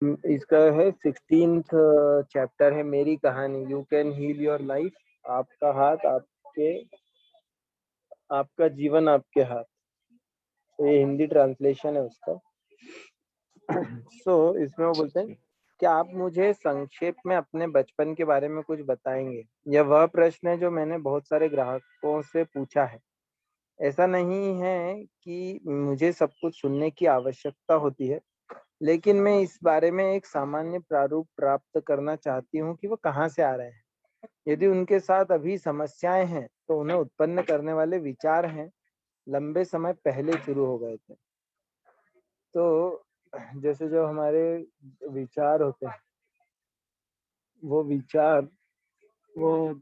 इसका है 16th chapter है, मेरी कहानी, you can heal your life. आपका हाथ आपके, आपका जीवन आपके हाथ। तो ये हिंदी ट्रांसलेशन है उसका। इसमें वो बोलते हैं कि आप मुझे संक्षेप में अपने बचपन के बारे में कुछ बताएंगे। यह वह प्रश्न है जो मैंने बहुत सारे ग्राहकों से पूछा है। ऐसा नहीं है कि मुझे सब कुछ सुनने की आवश्यकता होती है, लेकिन मैं इस बारे में एक सामान्य प्रारूप प्राप्त करना चाहती हूँ कि वो कहाँ से आ रहे हैं। यदि उनके साथ अभी समस्याएं हैं तो उन्हें उत्पन्न करने वाले विचार हैं लंबे समय पहले शुरू हो गए थे। तो जैसे जो हमारे विचार होते हैं, वो विचार वो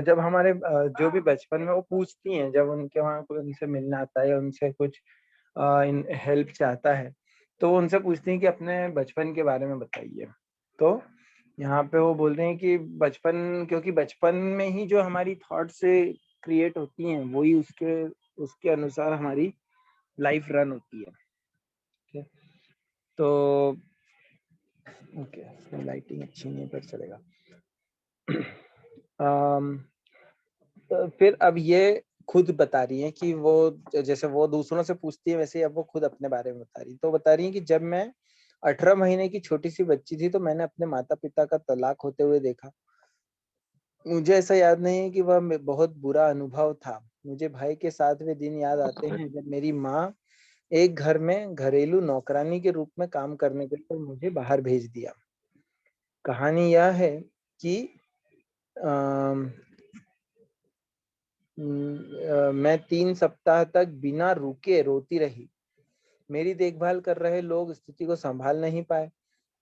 जब हमारे जो भी बचपन में वो पूछती हैं, जब उनके वहाँ कोई उनसे मिलना आता है या उनसे कुछ हेल्प चाहता है, तो वो उनसे पूछती हैं कि अपने बचपन के बारे में बताइए। तो यहाँ पे वो बोल रहे हैं कि बचपन, क्योंकि बचपन में ही जो हमारी थॉट से क्रिएट होती हैं, वही उसके उसके अनुसार हमारी लाइफ रन होती है। ठीक है, तो ओके, लाइटिंग अच्छी नहीं है पर चलेगा। तो फिर अब ये खुद बता रही है कि वो, जैसे वो दूसरों से पूछती है वैसे ही अब वो खुद अपने बारे में बता रही है। तो बता रही है कि जब मैं 18 महीने की छोटी सी बच्ची थी तो मैंने अपने माता पिता का तलाक होते हुए देखा। मुझे ऐसा याद नहीं है कि वह बहुत बुरा अनुभव था। मुझे भाई के साथ वे दिन याद आते हैं जब मेरी माँ एक घर में घरेलू नौकरानी के रूप में काम करने के लिए मुझे बाहर भेज दिया। कहानी यह है कि मैं 3 सप्ताह तक बिना रुके रोती रही। मेरी देखभाल कर रहे लोग स्थिति को संभाल नहीं पाए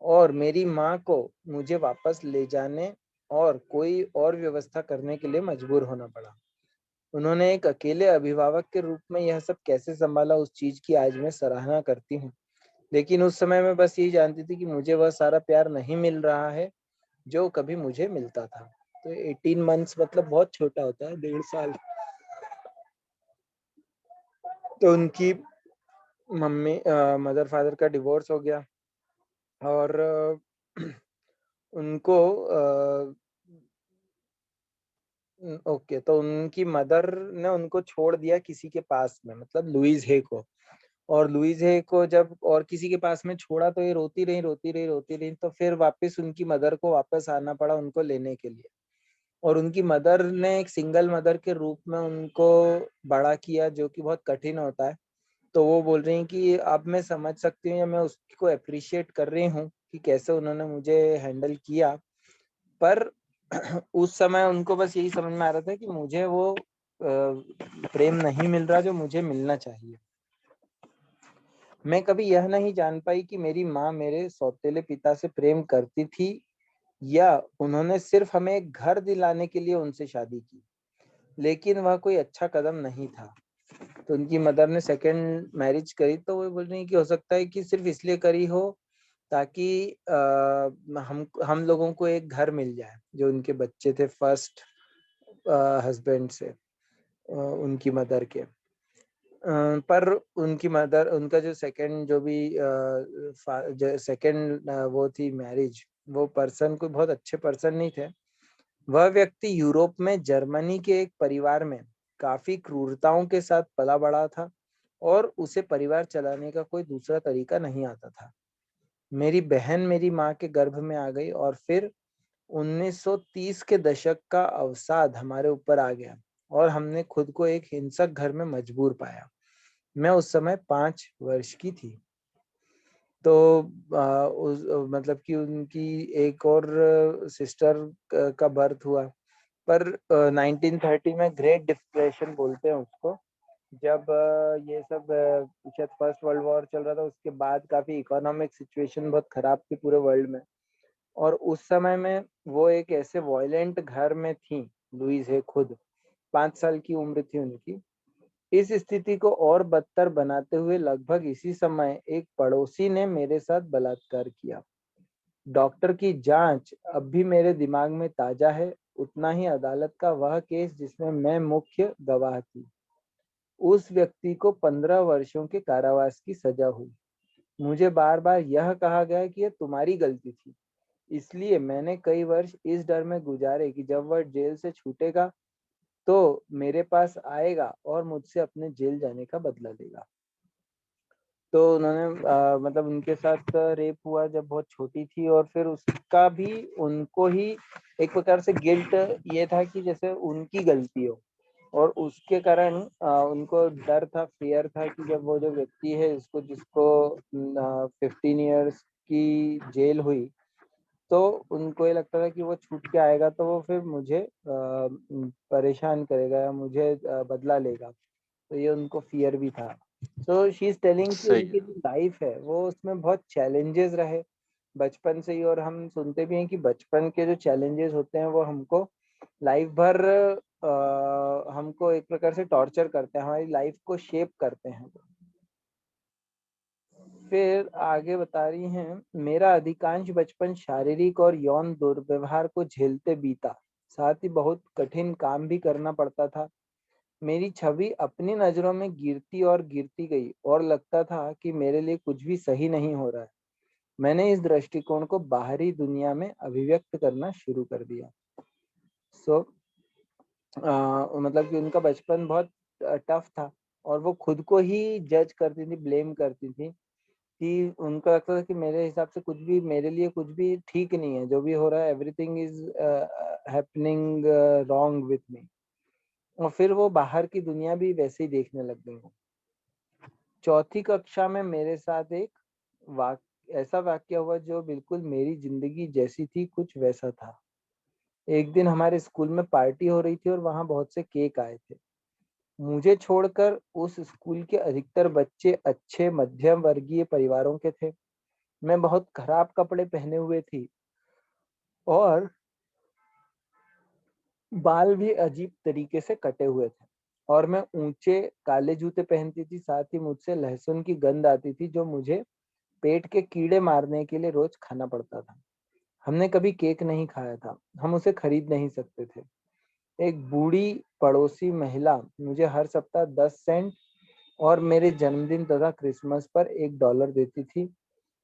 और मेरी माँ को मुझे वापस ले जाने और कोई और व्यवस्था करने के लिए मजबूर होना पड़ा। उन्होंने एक अकेले अभिभावक के रूप में यह सब कैसे संभाला, उस चीज की आज मैं सराहना करती हूँ। लेकिन उस समय मैं बस यही जानती थी कि मुझे वह सारा प्यार नहीं मिल रहा है जो कभी मुझे मिलता था। तो 18 मंथ्स मतलब बहुत छोटा होता है, 1.5 साल। तो उनकी मम्मी मदर फादर का डिवोर्स हो गया और उनको ओके, तो उनकी मदर ने उनको छोड़ दिया किसी के पास में, मतलब लुइस हे को। और लुइस हे को जब और किसी के पास में छोड़ा तो ये रोती रही रोती रही रोती रही, तो फिर वापस उनकी मदर को वापस आना पड़ा उनको लेने के लिए। और उनकी मदर ने एक सिंगल मदर के रूप में उनको बड़ा किया, जो कि बहुत कठिन होता है। तो वो बोल रही हैं कि अब मैं समझ सकती हूँ या मैं उसको अप्रिशिएट कर रही हूँ कि कैसे उन्होंने मुझे हैंडल किया। पर उस समय उनको बस यही समझ में आ रहा था कि मुझे वो प्रेम नहीं मिल रहा जो मुझे मिलना चाहिए। मैं कभी यह नहीं जान पाई कि मेरी माँ मेरे सौतेले पिता से प्रेम करती थी या उन्होंने सिर्फ हमें एक घर दिलाने के लिए उनसे शादी की, लेकिन वह कोई अच्छा कदम नहीं था। तो उनकी मदर ने सेकंड मैरिज करी, तो वो बोल रही है कि हो सकता है कि सिर्फ इसलिए करी हो ताकि हम लोगों को एक घर मिल जाए, जो उनके बच्चे थे फर्स्ट हस्बैंड से, उनकी मदर के। पर उनकी मदर, उनका जो सेकंड जो भी सेकंड वो थी मैरिज, वो पर्सन कोई बहुत अच्छे पर्सन नहीं थे। वह व्यक्ति यूरोप में जर्मनी के एक परिवार में काफी क्रूरताओं के साथ पला बड़ा था और उसे परिवार चलाने का कोई दूसरा तरीका नहीं आता था। मेरी बहन मेरी माँ के गर्भ में आ गई और फिर 1930 के दशक का अवसाद हमारे ऊपर आ गया और हमने खुद को एक हिंसक घर में मजबूर पाया। मैं उस समय 5 वर्ष की थी। तो मतलब कि उनकी एक और सिस्टर का बर्थ हुआ। पर 1930 में ग्रेट डिप्रेशन बोलते हैं उसको, जब ये सब शायद फर्स्ट वर्ल्ड वॉर चल रहा था, उसके बाद काफी इकोनॉमिक सिचुएशन बहुत खराब थी पूरे वर्ल्ड में। और उस समय में वो एक ऐसे वॉयलेंट घर में थी, लुइस है खुद 5 साल की उम्र थी उनकी। इस स्थिति को और बदतर बनाते हुए लगभग इसी समय एक पड़ोसी ने मेरे साथ बलात्कार किया। डॉक्टर की जांच अब भी मेरे दिमाग में ताजा है, उतना ही अदालत का वह केस जिसमें मैं मुख्य गवाह थी। उस व्यक्ति को 15 वर्षों के कारावास की सजा हुई। मुझे बार बार यह कहा गया कि यह तुम्हारी गलती थी, इसलिए मैंने कई वर्ष इस डर में गुजारे कि जब वह जेल से छूटेगा तो मेरे पास आएगा और मुझसे अपने जेल जाने का बदला लेगा। तो उन्होंने मतलब उनके साथ रेप हुआ जब बहुत छोटी थी, और फिर उसका भी उनको ही एक प्रकार से गिल्ट ये था कि जैसे उनकी गलती हो, और उसके कारण उनको डर था, फियर था कि जब वो जो व्यक्ति है इसको जिसको 15 इयर्स की जेल हुई, तो उनको ये लगता था कि वो छूट के आएगा तो वो फिर मुझे परेशान करेगा या मुझे बदला लेगा। तो ये उनको फियर भी था। तो शी इज टेलिंग कि सही उनकी है। जो लाइफ है वो उसमें बहुत चैलेंजेस रहे बचपन से ही, और हम सुनते भी हैं कि बचपन के जो चैलेंजेस होते हैं वो हमको लाइफ भर हमको एक प्रकार से टॉर्चर करते हैं, हमारी लाइफ को शेप करते हैं। फिर आगे बता रही हैं, मेरा अधिकांश बचपन शारीरिक और यौन दुर्व्यवहार को झेलते बीता, साथ ही बहुत कठिन काम भी करना पड़ता था। मेरी छवि अपनी नजरों में गिरती और गिरती गई और लगता था कि मेरे लिए कुछ भी सही नहीं हो रहा है। मैंने इस दृष्टिकोण को बाहरी दुनिया में अभिव्यक्त करना शुरू कर दिया। सो मतलब कि उनका बचपन बहुत टफ था, और वो खुद को ही जज करती थी, ब्लेम करती थी कि उनको लगता था कि मेरे हिसाब से कुछ भी, मेरे लिए कुछ भी ठीक नहीं है, जो भी हो रहा है everything is happening wrong with me. और फिर वो बाहर की दुनिया भी वैसे ही देखने लग गई। चौथी कक्षा में मेरे साथ एक वाक ऐसा वाक्य हुआ जो बिल्कुल मेरी जिंदगी जैसी थी, कुछ वैसा था। एक दिन हमारे स्कूल में पार्टी हो रही थी और वहां बहुत से केक आए थे। मुझे छोड़कर उस स्कूल के अधिकतर बच्चे अच्छे मध्यम वर्गीय परिवारों के थे। मैं बहुत खराब कपड़े पहने हुए थी और बाल भी अजीब तरीके से कटे हुए थे, और मैं ऊंचे काले जूते पहनती थी। साथ ही मुझसे लहसुन की गंध आती थी जो मुझे पेट के कीड़े मारने के लिए रोज खाना पड़ता था। हमने कभी केक नहीं खाया था, हम उसे खरीद नहीं सकते थे। एक बूढ़ी पड़ोसी महिला मुझे हर सप्ताह 10 सेंट और मेरे जन्मदिन तथा क्रिसमस पर $1 देती थी।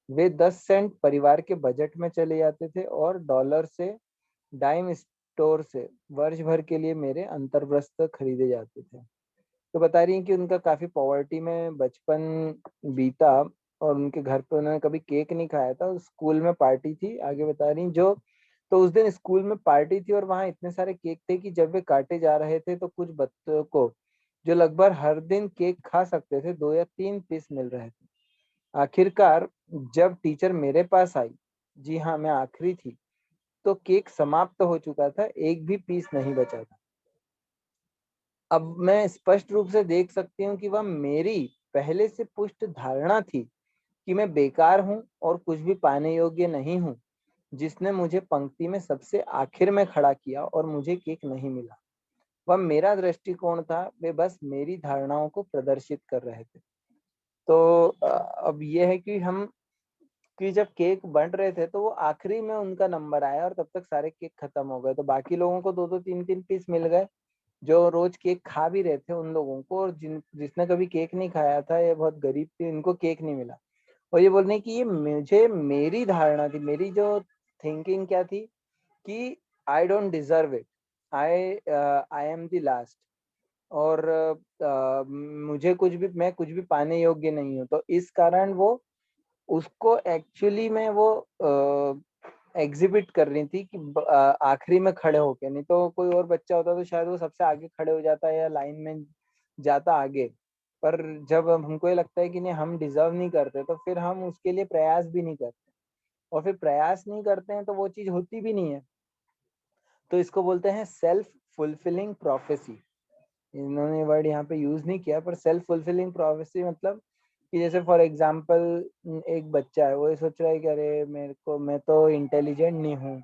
वे 10 सेंट परिवार के बजट में चले जाते थे, और डॉलर से डाइम स्टोर से वर्ष भर के लिए मेरे अंतर्वस्त्र खरीदे जाते थे। तो बता रही हैं कि उनका काफी पॉवर्टी में बचपन बीता, और उनके घर पे उन्होंने कभी केक नहीं खाया था। स्कूल में पार्टी थी, आगे बता रही जो, तो उस दिन स्कूल में पार्टी थी और वहां इतने सारे केक थे कि जब वे काटे जा रहे थे तो कुछ बच्चों को, जो लगभग हर दिन केक खा सकते थे, 2 या 3 पीस मिल रहे थे। आखिरकार जब टीचर मेरे पास आई, जी हाँ मैं आखिरी थी, तो केक समाप्त हो चुका था, एक भी पीस नहीं बचा था। अब मैं स्पष्ट रूप से देख सकती हूँ कि वह मेरी पहले से पुष्ट धारणा थी कि मैं बेकार हूँ और कुछ भी पाने योग्य नहीं हूँ, जिसने मुझे पंक्ति में सबसे आखिर में खड़ा किया और मुझे केक नहीं मिला। वह मेरा दृष्टिकोण था, वे बस मेरी धारणाओं को प्रदर्शित कर रहे थे। तो अब यह है कि हम, कि जब केक बंट रहे थे तो वो आखिरी में उनका नंबर आया और तब तक सारे केक खत्म हो गए, तो बाकी लोगों को 2-2 3-3 पीस मिल गए, जो रोज केक खा भी रहे थे उन लोगों को, और जिसने कभी केक नहीं खाया था, ये बहुत गरीब थी, इनको केक नहीं मिला। और ये बोलने की, ये मुझे, मेरी धारणा थी, मेरी जो थिंकिंग क्या थी कि आई don't deserve it, I I am the last, और मुझे कुछ भी, मैं कुछ भी पाने योग्य नहीं हूँ। तो इस कारण वो उसको एक्चुअली में वो एग्जिबिट कर रही थी कि आखिरी में खड़े होके, नहीं तो कोई और बच्चा होता तो शायद वो सबसे आगे खड़े हो जाता या लाइन में जाता आगे। पर जब हमको ये लगता है कि नहीं हम डिजर्व नहीं करते, तो फिर हम उसके लिए प्रयास भी नहीं करते, और फिर प्रयास नहीं करते हैं तो वो चीज होती भी नहीं है। तो इसको बोलते हैं सेल्फ फुलफिलिंग प्रोफेसी। इन्होंने वर्ड यहाँ पे यूज नहीं किया, पर सेल्फ फुलफिलिंग प्रोफेसी मतलब कि जैसे फॉर एग्जांपल एक बच्चा है, वो ये सोच रहा है कि अरे मेरे को, मैं तो इंटेलिजेंट नहीं हूँ,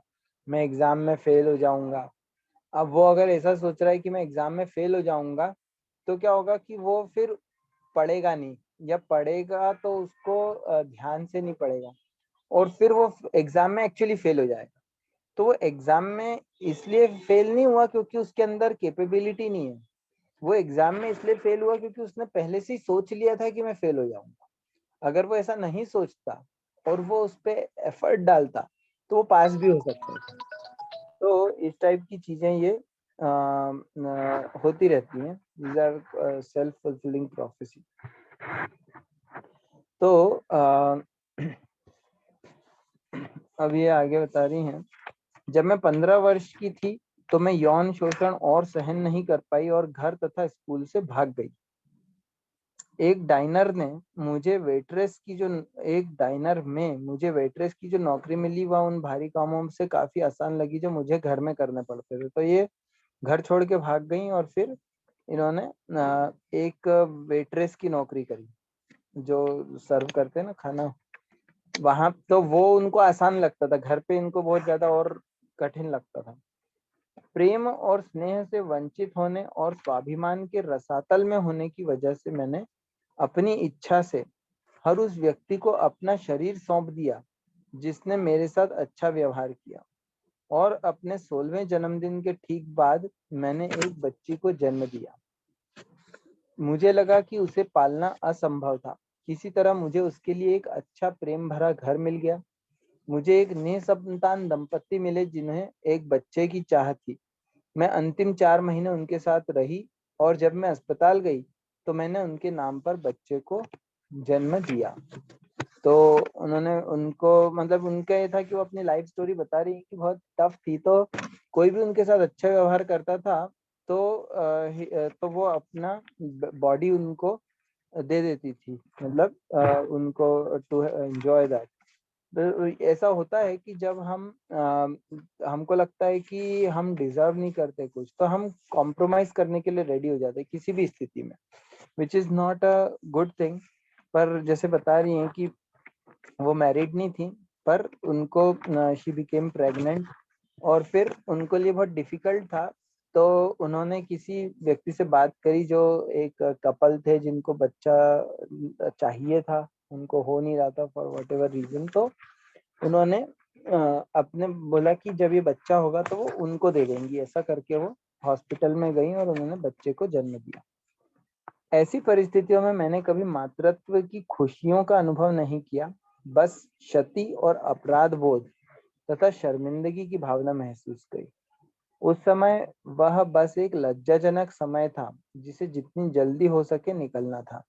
मैं एग्जाम में फेल हो जाऊंगा। अब वो अगर ऐसा सोच रहा है कि मैं एग्जाम में फेल हो जाऊंगा, तो क्या होगा कि वो फिर पढ़ेगा नहीं, या पढ़ेगा तो उसको ध्यान से नहीं पढ़ेगा, और फिर वो एग्जाम में एक्चुअली फेल हो जाएगा। तो वो एग्जाम में इसलिए फेल नहीं हुआ क्योंकि उसके अंदर कैपेबिलिटी नहीं है, वो एग्जाम में इसलिए फेल हुआ क्योंकि उसने पहले से ही सोच लिया था कि मैं फेल हो जाऊंगा। अगर वो ऐसा नहीं सोचता और वो उस पे एफर्ट डालता तो वो पास भी हो सकता था। तो इस टाइप की चीजें ये होती रहती हैं। These are self fulfilling prophecy. तो अब ये आगे बता रही हैं, जब मैं 15 वर्ष की थी तो मैं यौन शोषण और सहन नहीं कर पाई और घर तथा स्कूल से भाग गई। एक डाइनर में मुझे वेट्रेस की जो नौकरी मिली वह उन भारी कामों से काफी आसान लगी जो मुझे घर में करने पड़ते थे। तो ये घर छोड़ के भाग गई और फिर इन्होंने एक वेट्रेस की नौकरी करी, जो सर्व करते हैं ना खाना, वहां। तो वो उनको आसान लगता था, घर पे इनको बहुत ज्यादा और कठिन लगता था। प्रेम और स्नेह से वंचित होने और स्वाभिमान के रसातल में होने की वजह से मैंने अपनी इच्छा से हर उस व्यक्ति को अपना शरीर सौंप दिया जिसने मेरे साथ अच्छा व्यवहार किया। और अपने 16वें जन्मदिन के ठीक बाद मैंने एक बच्ची को जन्म दिया। मुझे लगा कि उसे पालना असंभव था। किसी तरह मुझे उसके लिए एक अच्छा प्रेम भरा घर मिल गया। मुझे एक निसंतान दंपत्ति मिले जिन्हें एक बच्चे की चाह थी। मैं अंतिम 4 महीने उनके साथ रही और जब मैं अस्पताल गई तो मैंने उनके नाम पर बच्चे को जन्म दिया। तो उन्होंने उनको मतलब उनका ये था कि वो अपनी लाइफ स्टोरी बता रही है कि बहुत टफ थी। तो कोई भी उनके साथ अच्छा व्यवहार करता था तो तो वो अपना बॉडी उनको दे देती थी, मतलब उनको टू एंजॉय दैट। तो ऐसा होता है कि जब हमको लगता है कि हम डिजर्व नहीं करते कुछ तो हम कॉम्प्रोमाइज करने के लिए रेडी हो जाते हैं किसी भी स्थिति में, which is not a good thing. पर जैसे बता रही हैं कि वो मैरिड नहीं थी, पर उनको शी बिकेम प्रेग्नेंट और फिर उनको लिए बहुत डिफिकल्ट था। तो उन्होंने किसी व्यक्ति से बात करी जो एक कपल थे जिनको बच्चा चाहिए था, उनको हो नहीं रहा था फॉर वट एवर रीजन। तो उन्होंने अपने बोला कि जब ये बच्चा होगा तो वो उनको दे देंगी। ऐसा करके वो हॉस्पिटल में गई और उन्होंने बच्चे को जन्म दिया। ऐसी परिस्थितियों में मैंने कभी मातृत्व की खुशियों का अनुभव नहीं किया, बस क्षति और अपराध बोध तथा शर्मिंदगी की भावना महसूस की। उस समय वह बस एक लज्जाजनक समय था जिसे जितनी जल्दी हो सके निकलना था।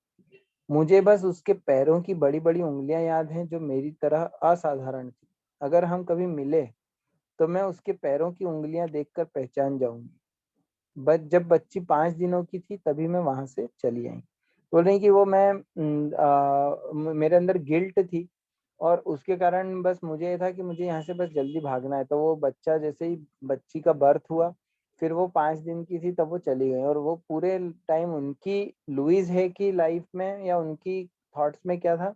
मुझे बस उसके पैरों की बड़ी बड़ी उंगलियां याद हैं जो मेरी तरह असाधारण थी। अगर हम कभी मिले तो मैं उसके पैरों की उंगलियां देखकर पहचान जाऊंगी। बस जब बच्ची 5 दिनों की थी तभी मैं वहां से चली आई। बोल रही कि वो मेरे अंदर गिल्ट थी और उसके कारण बस मुझे ये था कि मुझे यहाँ से बस जल्दी भागना है। तो वो बच्चा जैसे ही बच्ची का बर्थ हुआ, फिर वो 5 दिन की थी तब वो चली गई। और वो पूरे टाइम उनकी लुइस है की लाइफ में या उनकी थॉट्स में क्या था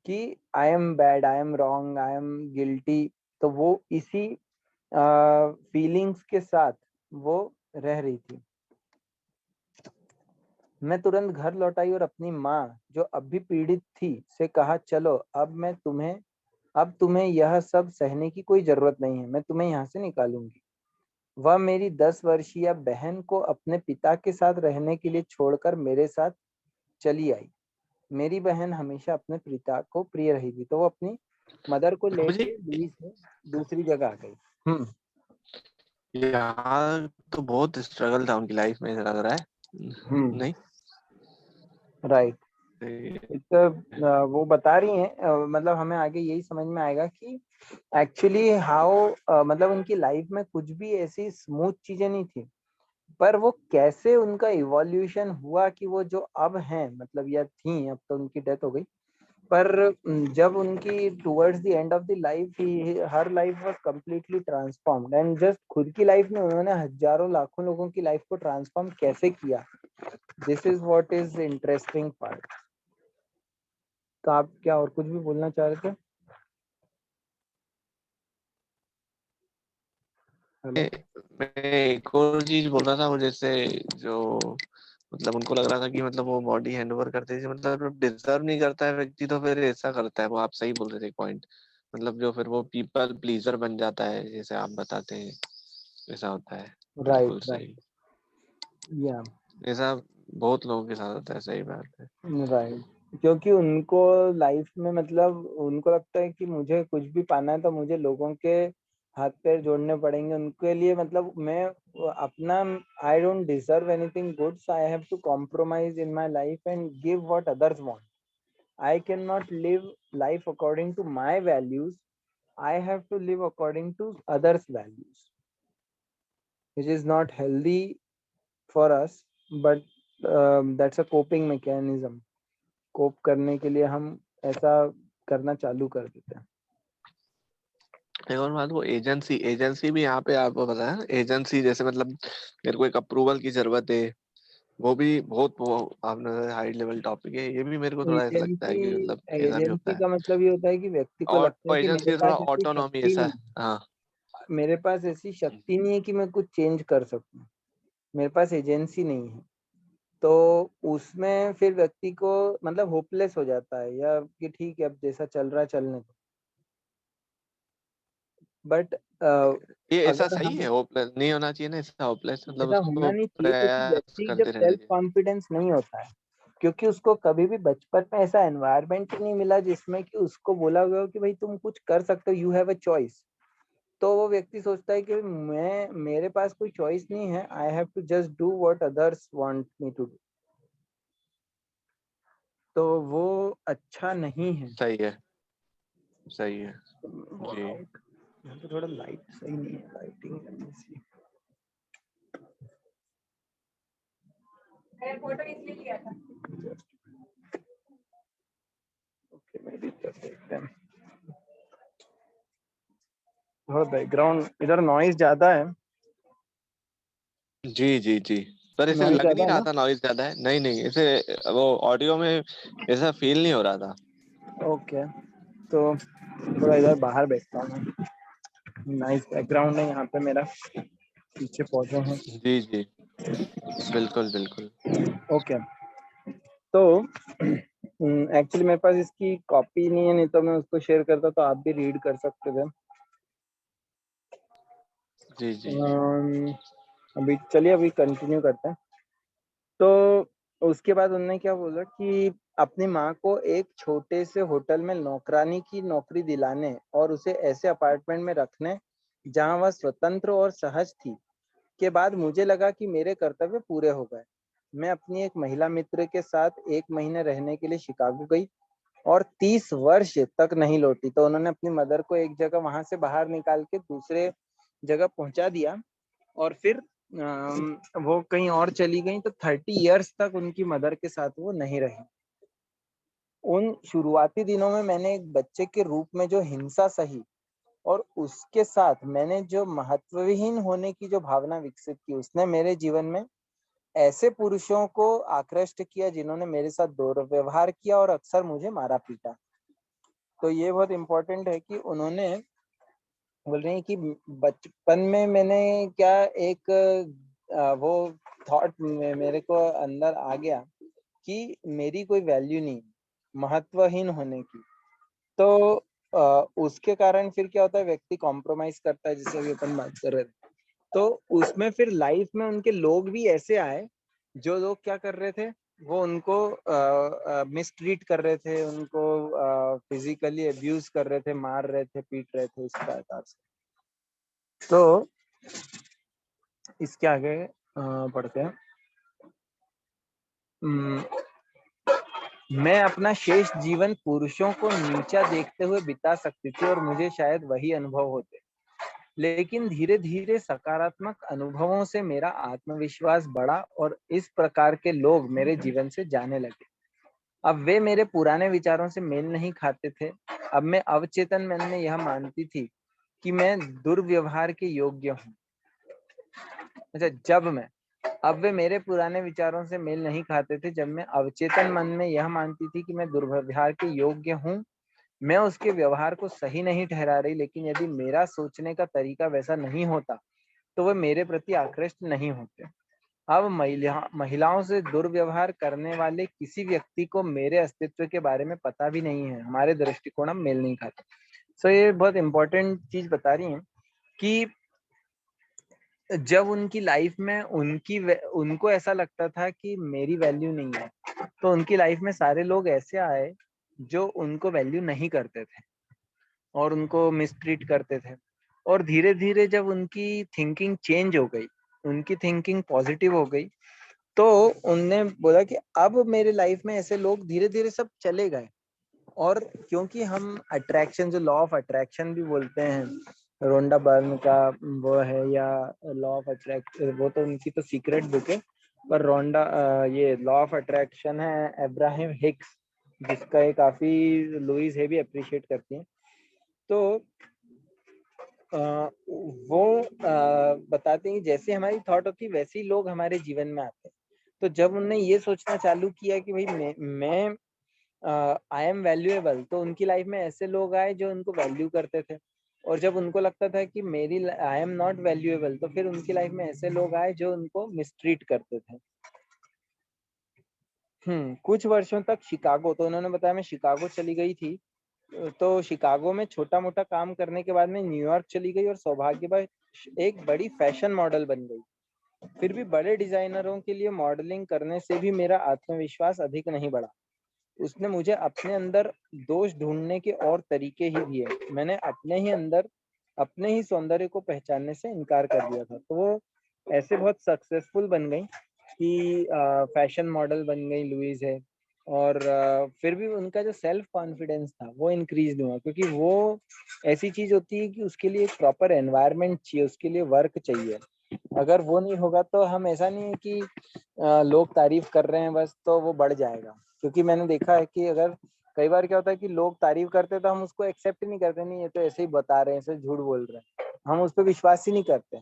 कि I M bad, I am wrong, I am guilty. तो वो इसी फीलिंग्स के साथ वो रह रही थी। मैं तुरंत घर लौट आई और अपनी माँ, जो अब भी पीड़ित थी, से कहा, चलो अब तुम्हें यह सब सहने की कोई जरूरत नहीं है, मैं तुम्हें यहाँ से निकालूंगी। वह मेरी 10 वर्षीय बहन को अपने पिता के साथ रहने के लिए छोड़कर मेरे साथ चली आई। मेरी बहन हमेशा अपने पिता को प्रिय रही थी, तो वो अपनी मदर को मुझे लेके लुईस से दूसरी जगह आ गई। यहाँ तो बहुत स्ट्रगल था उनकी लाइफ में, ऐसा लग रहा है। नहीं, राइट। एक वो बता रही हैं, मतलब हमें आगे यही समझ में आएगा कि एक्चुअली हाउ मतलब उनकी लाइफ में कुछ भी ऐसी स्मूथ चीजें नहीं थी, पर वो कैसे उनका इवोल्यूशन हुआ कि वो जो अब हैं, मतलब या थी, अब तो उनकी डेथ हो गई, पर जब उनकी towards the end of the life her life was completely transformed. And just खुद की लाइफ में उन्होंने हजारों लाखों लोगों की लाइफ को ट्रांसफॉर्म कैसे किया, this is what is interesting part. तो आप क्या और कुछ भी बोलना चाह रहे थे? हेलो। मैं एक और चीज बोल रहा था, वो जैसे जो मतलब उनको लग रहा था कि मतलब वो बॉडी हैंड ओवर करते थे, मतलब डिजर्व नहीं करता है व्यक्ति तो फिर ऐसा करता है। वो आप सही बोल रहे थे पॉइंट, मतलब जो फिर वो पीपल प्लीजर बन जाता है, जैसे आप बताते हैं, ऐसा होता है। राइट बिल्कुल राइट। सही। या ऐसा बहुत लोगों के साथ होता है, सही बात है। राइट, क्योंकि उनको लाइफ में मतलब उनको लगता है कि मुझे कुछ भी पाना है तो मुझे लोगों के हाथ पैर जोड़ने पड़ेंगे उनके लिए, मतलब मैं अपना I don't deserve anything good, so I have to compromise in my life and give what others want. I can not live life according to my values, I have to live according to others values, which is not healthy for us, but that's a coping mechanism. कोप करने के लिए हम ऐसा करना चालू कर देते हैं। एक और बात, वो एजेंसी एजेंसी भी यहाँ पे आपको पता है, एजेंसी जैसे मतलब मेरे को एक अप्रूवल की जरूरत है, वो भी बहुत वो आपने हाई लेवल टॉपिक है, ये भी मेरे को थोड़ा ऐसा लगता एजेंसी, है कि मतलब ऐसा भी होता एजेंसी है। का मतलब ये होता है कि व्यक्ति को और लगता है कि एजेंसी मेरे से थोड़ा पास ऐसी ऑटोनॉमी शक्ति ऐसा नहीं, है। हाँ मेरे पास ऐसी शक्ति नहीं है कि मैं कुछ चेंज कर सकूं, मेरे पास एजेंसी नहीं है। तो उसमें फिर व्यक्ति को मतलब होपलेस हो जाता है, या कि ठीक है अब जैसा चल रहा है चलने दो। बट ये ऐसा अगर सही हम, है, होपलेस नहीं होना चाहिए ना, ऐसा होपलेस मतलब ऐसा होना उसको नहीं चाहिए, क्योंकि प्रयास व्यक्ति जब करते रहना सेल्फ चाहिए। कॉन्फिडेंस नहीं होता है, क्योंकि उसको कभी भी बचपन में ऐसा एनवायरनमेंट ही नहीं मिला जिसमें कि उसको बोला गया हो कि भाई तुम कुछ कर सकते हो, यू हैव अ चॉइस। तो वो व्यक्ति सोचता है कि मैं, मेरे पास कोई चॉइस नहीं है, I have to just do what others want me to do. तो वो अच्छा नहीं है। सही है, सही है जी। यहाँ पे थोड़ा लाइट सही नहीं है, लाइटिंग करनी सी। फोटो इसलिए लिया था। ओके, मैं भी कर देखते हैं। थोड़ा बैकग्राउंड इधर नॉइज ज्यादा है। जी जी जी, पर ऐसे नॉइज लग ज्यादा नहीं है रहा ना? था नॉइज ज्यादा है, नहीं नहीं, ऐसे वो ऑडियो में ऐसा फील नहीं हो रहा था। ओके, तो थोड़ा इधर बाहर बैठता हूँ मैं। नाइस बैकग्राउंड है यहाँ पे मेरा, पीछे पौधे हैं। जी जी, बिल्कुल बिल्कुल। ओके, तो एक्चुअली मेरे पास इसकी कॉपी नहीं है, नहीं तो मैं उसको शेयर करता तो आप भी रीड कर सकते थे। जी जी अभी चलिए अभी कंटिन्यू करते हैं। तो उसके बाद उन्होंने क्या बोला कि अपनी माँ को एक छोटे से होटल में नौकरानी की नौकरी दिलाने और उसे ऐसे अपार्टमेंट में रखने जहाँ वह स्वतंत्र और सहज थी, के बाद मुझे लगा कि मेरे कर्तव्य पूरे हो गए। मैं अपनी एक महिला मित्र के साथ 1 महीने रहने के लिए शिकागो गई और 30 वर्ष तक नहीं लौटी। तो उन्होंने अपनी मदर को एक जगह वहां से बाहर निकाल के दूसरे जगह पहुंचा दिया, और फिर वो कहीं और चली गई, तो 30 इयर्स तक उनकी मदर के साथ वो नहीं रही। उन शुरुआती दिनों में मैंने एक बच्चे के रूप में जो हिंसा सही, और उसके साथ मैंने जो महत्वहीन होने की जो भावना विकसित की, उसने मेरे जीवन में ऐसे पुरुषों को आकृष्ट किया जिन्होंने मेरे साथ दुर्व्यवहार किया और अक्सर मुझे मारा पीटा। तो ये बहुत इम्पोर्टेंट है कि उन्होंने बोल रहे हैं कि बचपन में मैंने क्या एक वो थॉट मेरे को अंदर आ गया कि मेरी कोई वैल्यू नहीं, महत्वहीन होने की। तो उसके कारण फिर क्या होता है, व्यक्ति कॉम्प्रोमाइज करता है, जिसे अभी अपन बात कर रहे थे। तो उसमें फिर लाइफ में उनके लोग भी ऐसे आए, जो लोग क्या कर रहे थे, वो उनको मिसट्रीट कर रहे थे, उनको फिजिकली अब्यूज कर रहे थे, मार रहे थे, पीट रहे थे, इस प्रकार से। तो इसके आगे पढ़ते हैं। मैं अपना शेष जीवन पुरुषों को नीचा देखते हुए बिता सकती थी और मुझे शायद वही अनुभव होते, लेकिन धीरे धीरे सकारात्मक अनुभवों से मेरा आत्मविश्वास बढ़ा और इस प्रकार के लोग मेरे जीवन से जाने लगे। अब वे मेरे पुराने विचारों से मेल नहीं खाते थे। अब मैं अवचेतन मन में यह मानती थी कि मैं दुर्व्यवहार के योग्य हूँ। अच्छा, जब मैं, अब वे मेरे पुराने विचारों से मेल नहीं खाते थे जब मैं अवचेतन मन में यह मानती थी कि मैं दुर्व्यवहार के योग्य हूँ। मैं उसके व्यवहार को सही नहीं ठहरा रही, लेकिन यदि मेरा सोचने का तरीका वैसा नहीं होता तो वे मेरे प्रति आकृष्ट नहीं होते। अब महिलाओं से दुर्व्यवहार करने वाले किसी व्यक्ति को मेरे अस्तित्व के बारे में पता भी नहीं है, हमारे दृष्टिकोण हम मेल नहीं खाते। सो ये बहुत इंपॉर्टेंट चीज बता रही हैं कि जब उनकी लाइफ में उनको ऐसा लगता था कि मेरी वैल्यू नहीं है, तो उनकी लाइफ में सारे लोग ऐसे आए जो उनको वैल्यू नहीं करते थे और उनको मिसट्रीट करते थे। और धीरे धीरे जब उनकी थिंकिंग चेंज हो गई, उनकी थिंकिंग पॉजिटिव हो गई, तो उनने बोला कि अब मेरे लाइफ में ऐसे लोग धीरे धीरे सब चले गए। और क्योंकि हम अट्रैक्शन, जो लॉ ऑफ अट्रैक्शन भी बोलते हैं, रोंडा बर्न का वो है, या लॉ ऑफ अट्रैक्ट, वो तो उनकी तो सीक्रेट बुक है, पर रोंडा ये लॉ ऑफ अट्रैक्शन है अब्राहम हिक्स, जिसका ये काफी लुइस है भी अप्रिशिएट करती हैं। तो वो बताते हैं कि जैसे हमारी थॉट होती है वैसे ही लोग हमारे जीवन में आते हैं। तो जब उनने ये सोचना चालू किया कि भाई मैं आई एम वैल्यूएबल, तो उनकी लाइफ में ऐसे लोग आए जो उनको वैल्यू करते थे। और जब उनको लगता था कि मेरी आई एम नॉट वैल्यूएबल, तो फिर उनकी लाइफ में ऐसे लोग आए जो उनको मिसट्रीट करते थे। कुछ वर्षों तक शिकागो, तो उन्होंने बताया मैं शिकागो चली गई थी। तो शिकागो में छोटा मोटा काम करने के बाद में न्यूयॉर्क चली गई और सौभाग्यवश एक बड़ी फैशन मॉडल बन गई। फिर भी बड़े डिजाइनरों के लिए मॉडलिंग करने से भी मेरा आत्मविश्वास अधिक नहीं बढ़ा। उसने मुझे अपने अंदर दोष ढूंढने के और तरीके ही दिए। मैंने अपने ही अंदर अपने ही सौंदर्य को पहचानने से इनकार कर दिया था। तो वो ऐसे बहुत सक्सेसफुल बन गई कि फैशन मॉडल बन गई लुइस है। और फिर भी उनका जो सेल्फ कॉन्फिडेंस था वो इंक्रीज नहीं हुआ, क्योंकि वो ऐसी चीज होती है कि उसके लिए एक प्रॉपर एनवायरनमेंट चाहिए, उसके लिए वर्क चाहिए। अगर वो नहीं होगा तो हम, ऐसा नहीं है कि लोग तारीफ कर रहे हैं बस तो वो बढ़ जाएगा। क्योंकि मैंने देखा है कि अगर कई बार क्या होता है कि लोग तारीफ करते हैं तो हम उसको एक्सेप्ट ही नहीं करते, नहीं ये तो ऐसे ही बता रहे हैं, ऐसे झूठ बोल रहे हैं, हम उस पर विश्वास ही नहीं करते।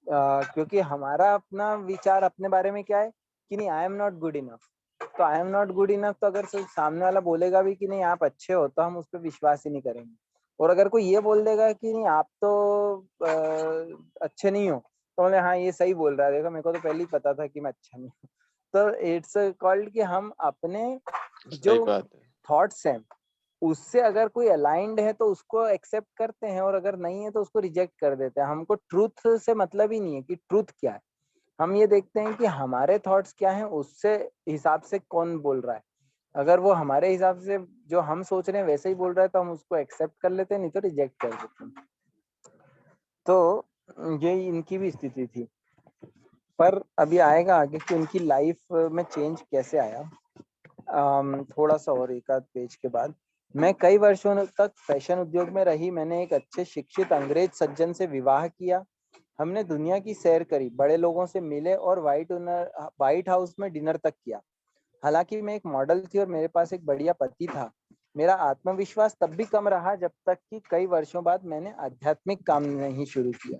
क्योंकि हमारा अपना विचार अपने बारे में क्या है कि नहीं, I am not good enough. तो I am not good enough, तो अगर सामने वाला बोलेगा भी कि नहीं आप अच्छे हो, तो हम उस पर विश्वास ही नहीं करेंगे। और अगर कोई ये बोल देगा कि नहीं आप तो अच्छे नहीं हो, तो बोले हाँ ये सही बोल रहा है, देखो मेरे को तो पहले ही पता था कि मैं अच्छा नहीं हूँ। तो इट्स कॉल्ड कि हम अपने जो सही बात है। थॉट्स हैं उससे अगर कोई अलाइंड है तो उसको एक्सेप्ट करते हैं, और अगर नहीं है तो उसको रिजेक्ट कर देते हैं। हमको ट्रूथ से मतलब ही नहीं है कि ट्रूथ क्या है, हम ये देखते हैं कि हमारे थॉट्स क्या हैं, उससे हिसाब से कौन बोल रहा है। अगर वो हमारे हिसाब से जो हम सोच रहे हैं वैसे ही बोल रहा है तो हम उसको एक्सेप्ट कर लेते हैं, नहीं तो रिजेक्ट कर देते हैं। तो ये इनकी भी स्थिति थी। पर अभी आएगा आगे कि उनकी लाइफ में चेंज कैसे आया। थोड़ा सा और एक आध पेज के बाद, मैं कई वर्षों तक फैशन उद्योग में रही। मैंने एक अच्छे शिक्षित अंग्रेज सज्जन से विवाह किया। हमने दुनिया की सैर करी, बड़े लोगों से मिले और व्हाइट हाउस में डिनर तक किया। हालांकि मैं एक मॉडल थी और मेरे पास एक बढ़िया पति था, मेरा आत्मविश्वास तब भी कम रहा जब तक कि कई वर्षों बाद मैंने आध्यात्मिक काम नहीं शुरू किया।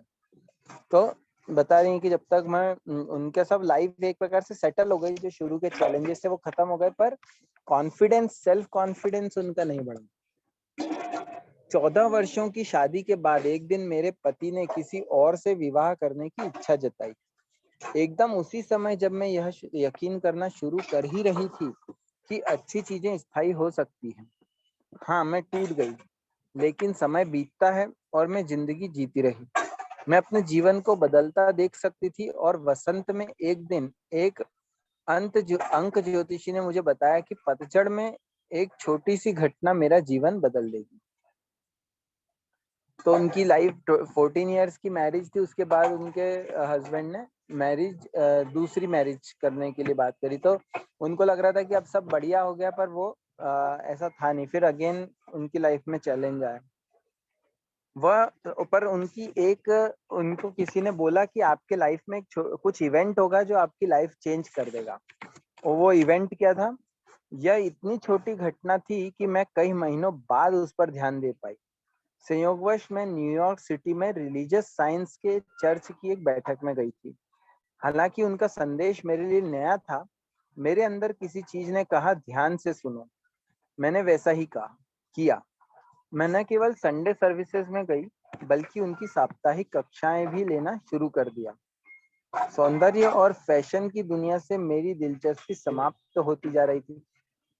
तो बता रही हैं कि जब तक उनके सब लाइफ एक प्रकार से सेटल हो गई, जो शुरू के चैलेंजेस थे वो खत्म हो गए, पर कॉन्फिडेंस, सेल्फ कॉन्फिडेंस उनका नहीं बढ़ा। 14 वर्षों की शादी के बाद एक दिन मेरे पति ने किसी और से विवाह करने की इच्छा जताई। एकदम उसी समय जब मैं यह यकीन करना शुरू कर ही रही थी कि अच्छी चीजें स्थायी हो सकती हैं। हाँ, मैं टूट गई, लेकिन समय बीतता है और मैं जिंदगी जीती रही। मैं अपने जीवन को बदलता देख सकती थी, और वसंत में एक दिन एक अंक ज्योतिषी ने मुझे बताया कि पतझड़ में एक छोटी सी घटना मेरा जीवन बदल देगी। तो उनकी लाइफ 14 इयर्स की मैरिज थी, उसके बाद उनके हस्बैंड ने दूसरी मैरिज करने के लिए बात करी। तो उनको लग रहा था कि अब सब बढ़िया हो गया, पर वो ऐसा था नहीं। फिर अगेन उनकी लाइफ में चैलेंज आया। वह पर उनको किसी ने बोला कि आपके लाइफ में कुछ इवेंट होगा जो आपकी लाइफ चेंज कर देगा। और वो इवेंट क्या था? यह इतनी छोटी घटना थी कि मैं कई महीनों बाद उस पर ध्यान दे पाई। संयोगवश मैं न्यूयॉर्क सिटी में रिलीजियस साइंस के चर्च की एक बैठक में गई थी। हालांकि उनका संदेश मेरे लिए नया था, मेरे अंदर किसी चीज ने कहा ध्यान से सुनो। मैंने वैसा ही किया। मैं न केवल संडे सर्विसेज में गई, बल्कि उनकी साप्ताहिक कक्षाएं भी लेना शुरू कर दिया। सौंदर्य और फैशन की दुनिया से मेरी दिलचस्पी समाप्त होती जा रही थी।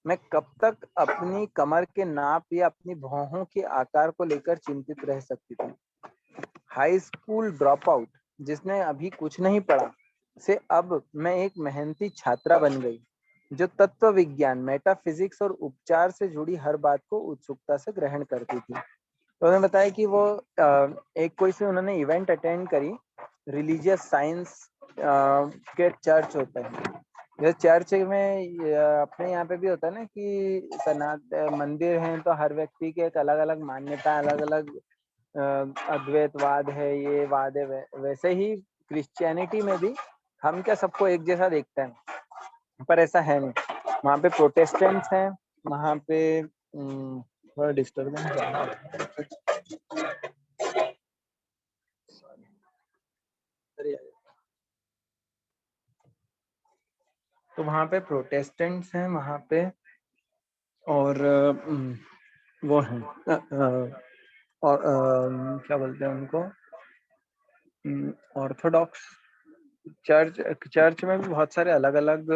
मैं कब तक अपनी कमर के नाप या अपनी भौहों के आकार को लेकर चिंतित रह सकती थी? हाई स्कूल ड्रॉप आउट, जिसने अभी कुछ नहीं पढ़ा, से अब मैं एक मेहनती छात्रा बन गई, जो तत्व विज्ञान, मेटाफिजिक्स और उपचार से जुड़ी हर बात को उत्सुकता से ग्रहण करती थी। तो उन्होंने बताया कि वो एक कोई से उन्होंने इवेंट अटेंड करी, रिलीजियस साइंस के चर्च होते हैं, जैसे चर्च में अपने यहाँ पे भी होता है ना कि मंदिर हैं तो हर व्यक्ति के एक अलग अलग मान्यता, अलग अलग अद्वैतवाद है, ये वाद है, वैसे ही क्रिश्चियनिटी में भी हम क्या सबको एक जैसा देखते हैं, पर ऐसा है नहीं। वहाँ पे प्रोटेस्टेंट्स हैं, वहाँ पे थोड़ा डिस्टर्बेंस ज़्यादा है। तो वहाँ पे प्रोटेस्टेंट्स हैं वहाँ पे, और वो हैं और क्या बोलते हैं उनको, ऑर्थोडॉक्स। चर्च चर्च में भी बहुत सारे अलग अलग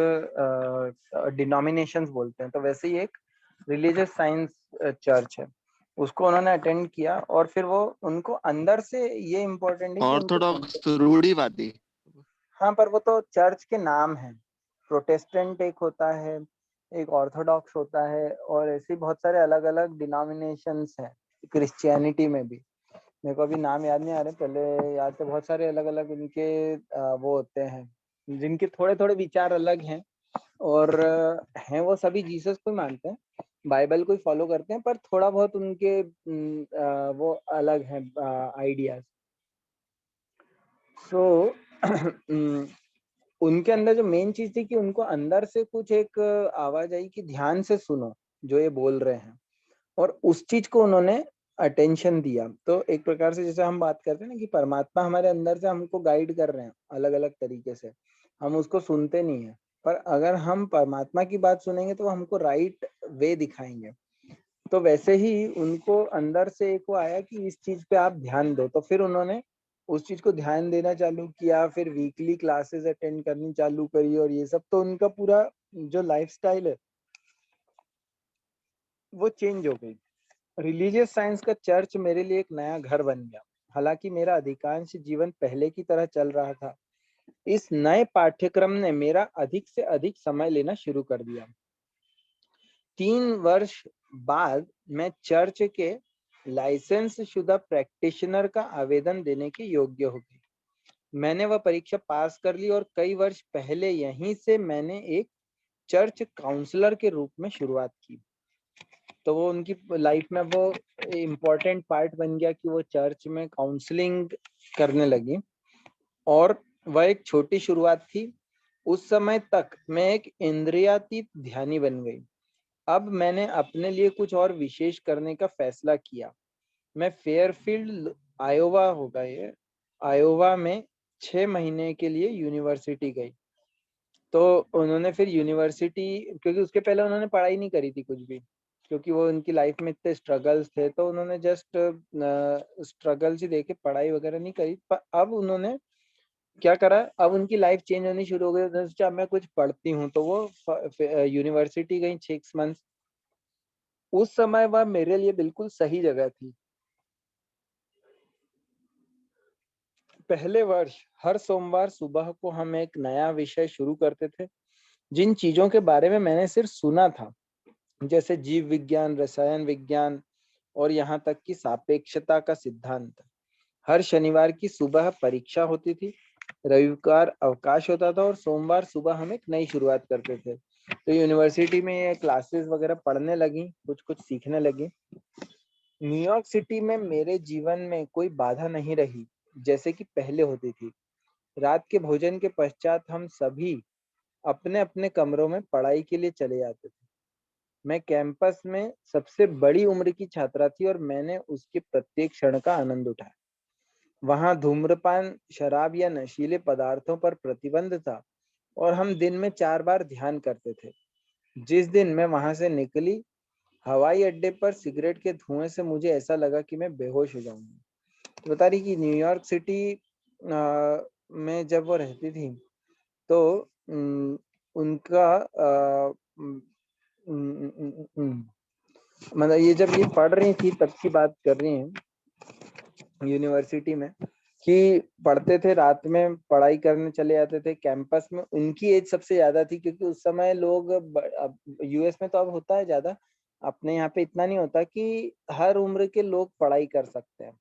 डिनोमिनेशंस बोलते हैं, तो वैसे ही एक रिलीजियस साइंस चर्च है, उसको उन्होंने अटेंड किया, और फिर वो उनको अंदर से ये इम्पोर्टेंट है कि उनको ऑर्थोडॉक्स रूढ़िवादी। हाँ, पर वो तो चर्च के नाम है। प्रोटेस्टेंट एक होता है, एक ऑर्थोडॉक्स होता है, और ऐसे बहुत सारे अलग अलग डिनोमिनेशंस हैं क्रिश्चियनिटी में भी। मेरे को अभी नाम याद नहीं आ रहे, पहले याद थे। बहुत सारे अलग अलग इनके वो होते हैं, जिनके थोड़े थोड़े विचार अलग हैं, और हैं वो सभी जीसस को मानते हैं, बाइबल को ही फॉलो करते हैं, पर थोड़ा बहुत उनके वो अलग हैं आइडियाज। सो उनके अंदर जो मेन चीज थी कि उनको अंदर से कुछ एक आवाज आई कि ध्यान से सुनो जो ये बोल रहे हैं, और उस चीज को उन्होंने अटेंशन दिया। तो एक प्रकार से जैसे हम बात करते हैं ना कि परमात्मा हमारे अंदर से हमको गाइड कर रहे हैं अलग अलग तरीके से, हम उसको सुनते नहीं है, पर अगर हम परमात्मा की बात सुनेंगे तो हमको राइट वे दिखाएंगे। तो वैसे ही उनको अंदर से एक वो आया कि इस चीज पे आप ध्यान दो, तो फिर उन्होंने उस चीज को ध्यान देना चालू किया, फिर वीकली क्लासेस अटेंड करनी चालू करी, और ये सब। तो उनका पूरा जो लाइफस्टाइल है वो चेंज हो गई। रिलीजियस साइंस का चर्च मेरे लिए एक नया घर बन गया। हालांकि मेरा अधिकांश जीवन पहले की तरह चल रहा था, इस नए पाठ्यक्रम ने मेरा अधिक से अधिक समय लेना शुरू कर दिया। 3 वर्ष बाद मैं चर्च के लाइसेंस शुदा प्रैक्टिशनर का आवेदन देने के योग्य हो गई। मैंने वह परीक्षा पास कर ली, और कई वर्ष पहले यहीं से मैंने एक चर्च काउंसलर के रूप में शुरुआत की। तो वो उनकी लाइफ में वो इम्पोर्टेंट पार्ट बन गया कि वो चर्च में काउंसलिंग करने लगी, और वह एक छोटी शुरुआत थी। उस समय तक मैं एक इंद्रियातीत ध्यानी बन गई। अब मैंने अपने लिए कुछ और विशेष करने का फैसला किया। मैं फेयरफील्ड आयोवा होगा ये आयोवा में 6 महीने के लिए यूनिवर्सिटी गई। तो उन्होंने फिर यूनिवर्सिटी, क्योंकि उसके पहले उन्होंने पढ़ाई नहीं करी थी कुछ भी, क्योंकि वो उनकी लाइफ में इतने स्ट्रगल्स थे, तो उन्होंने जस्ट स्ट्रगल्स ही देखे, पढ़ाई वगैरह नहीं करी। पर अब उन्होंने क्या करा, अब उनकी लाइफ चेंज होनी शुरू हो गई। उन्होंने सोचा मैं कुछ पढ़ती हूँ, तो वो यूनिवर्सिटी गई 6 मंथ। उस समय वह मेरे लिए बिल्कुल सही जगह थी। पहले वर्ष हर सोमवार सुबह को हम एक नया विषय शुरू करते थे, जिन चीजों के बारे में मैंने सिर्फ सुना था, जैसे जीव विज्ञान, रसायन विज्ञान, और यहाँ तक कि सापेक्षता का सिद्धांत। हर शनिवार की सुबह परीक्षा होती थी, रविवार अवकाश होता था, और सोमवार सुबह हम एक नई शुरुआत करते थे। तो यूनिवर्सिटी में ये क्लासेस वगैरह पढ़ने लगी, कुछ कुछ सीखने लगी। न्यूयॉर्क सिटी में मेरे जीवन में कोई बाधा नहीं रही जैसे कि पहले होती थी। रात के भोजन के पश्चात हम सभी अपने अपने कमरों में पढ़ाई के लिए चले जाते थे। मैं कैंपस में सबसे बड़ी उम्र की छात्रा थी, और मैंने उसके प्रत्येक क्षण का आनंद उठाया। वहां धूम्रपान, शराब या नशीले पदार्थों पर प्रतिबंध था, और हम दिन में 4 बार ध्यान करते थे। जिस दिन मैं वहां से निकली, हवाई अड्डे पर सिगरेट के धुएं से मुझे ऐसा लगा कि मैं बेहोश हो जाऊंगी। तो बता रही कि न्यूयॉर्क सिटी में जब वो रहती थी, तो उनका मतलब ये जब ये पढ़ रही थी तब की बात कर रही हैं यूनिवर्सिटी में, कि पढ़ते थे, रात में पढ़ाई करने चले जाते थे कैंपस में। उनकी एज सबसे ज्यादा थी, क्योंकि उस समय लोग यूएस में तो अब होता है ज्यादा, अपने यहाँ पे इतना नहीं होता कि हर उम्र के लोग पढ़ाई कर सकते हैं।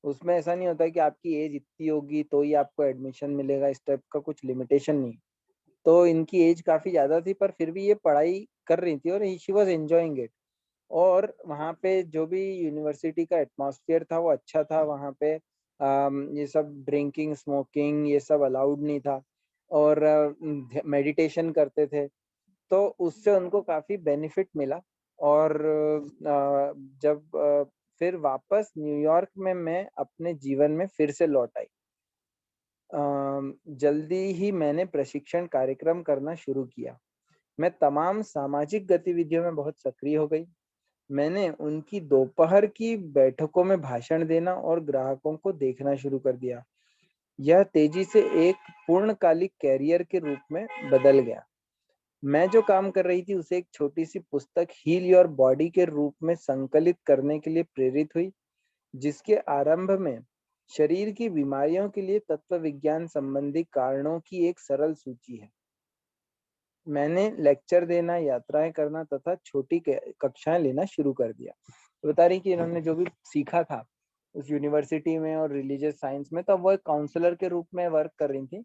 उसमें ऐसा नहीं होता कि आपकी एज इतनी होगी तो ही आपको एडमिशन मिलेगा, इस टाइप का कुछ लिमिटेशन नहीं। तो इनकी एज काफी ज्यादा थी, पर फिर भी ये पढ़ाई कर रही थी और शी वॉज एंजॉइंग इट। और वहाँ पे जो भी यूनिवर्सिटी का एटमॉस्फेयर था वो अच्छा था। वहाँ पे ये सब ड्रिंकिंग स्मोकिंग ये सब अलाउड नहीं था, और मेडिटेशन करते थे। तो उससे उनको काफी बेनिफिट मिला। और जब फिर वापस न्यूयॉर्क में मैं अपने जीवन में फिर से लौट आई। जल्दी ही मैंने प्रशिक्षण कार्यक्रम करना शुरू किया। मैं तमाम सामाजिक गतिविधियों में बहुत सक्रिय हो गई। मैंने उनकी दोपहर की बैठकों में भाषण देना और ग्राहकों को देखना शुरू कर दिया। यह तेजी से एक पूर्णकालिक कैरियर के रूप में बदल गया। मैं जो काम कर रही थी उसे एक छोटी सी पुस्तक हील योर बॉडी के रूप में संकलित करने के लिए प्रेरित हुई, जिसके आरंभ में शरीर की बीमारियों के लिए तत्व विज्ञान संबंधी कारणों की एक सरल सूची है। मैंने लेक्चर देना, यात्राएं करना तथा छोटी कक्षाएं लेना शुरू कर दिया। तो बता रही कि इन्होंने जो भी सीखा था उस यूनिवर्सिटी में और रिलीजियस साइंस में, तब वो एक काउंसलर के रूप में वर्क कर रही थी।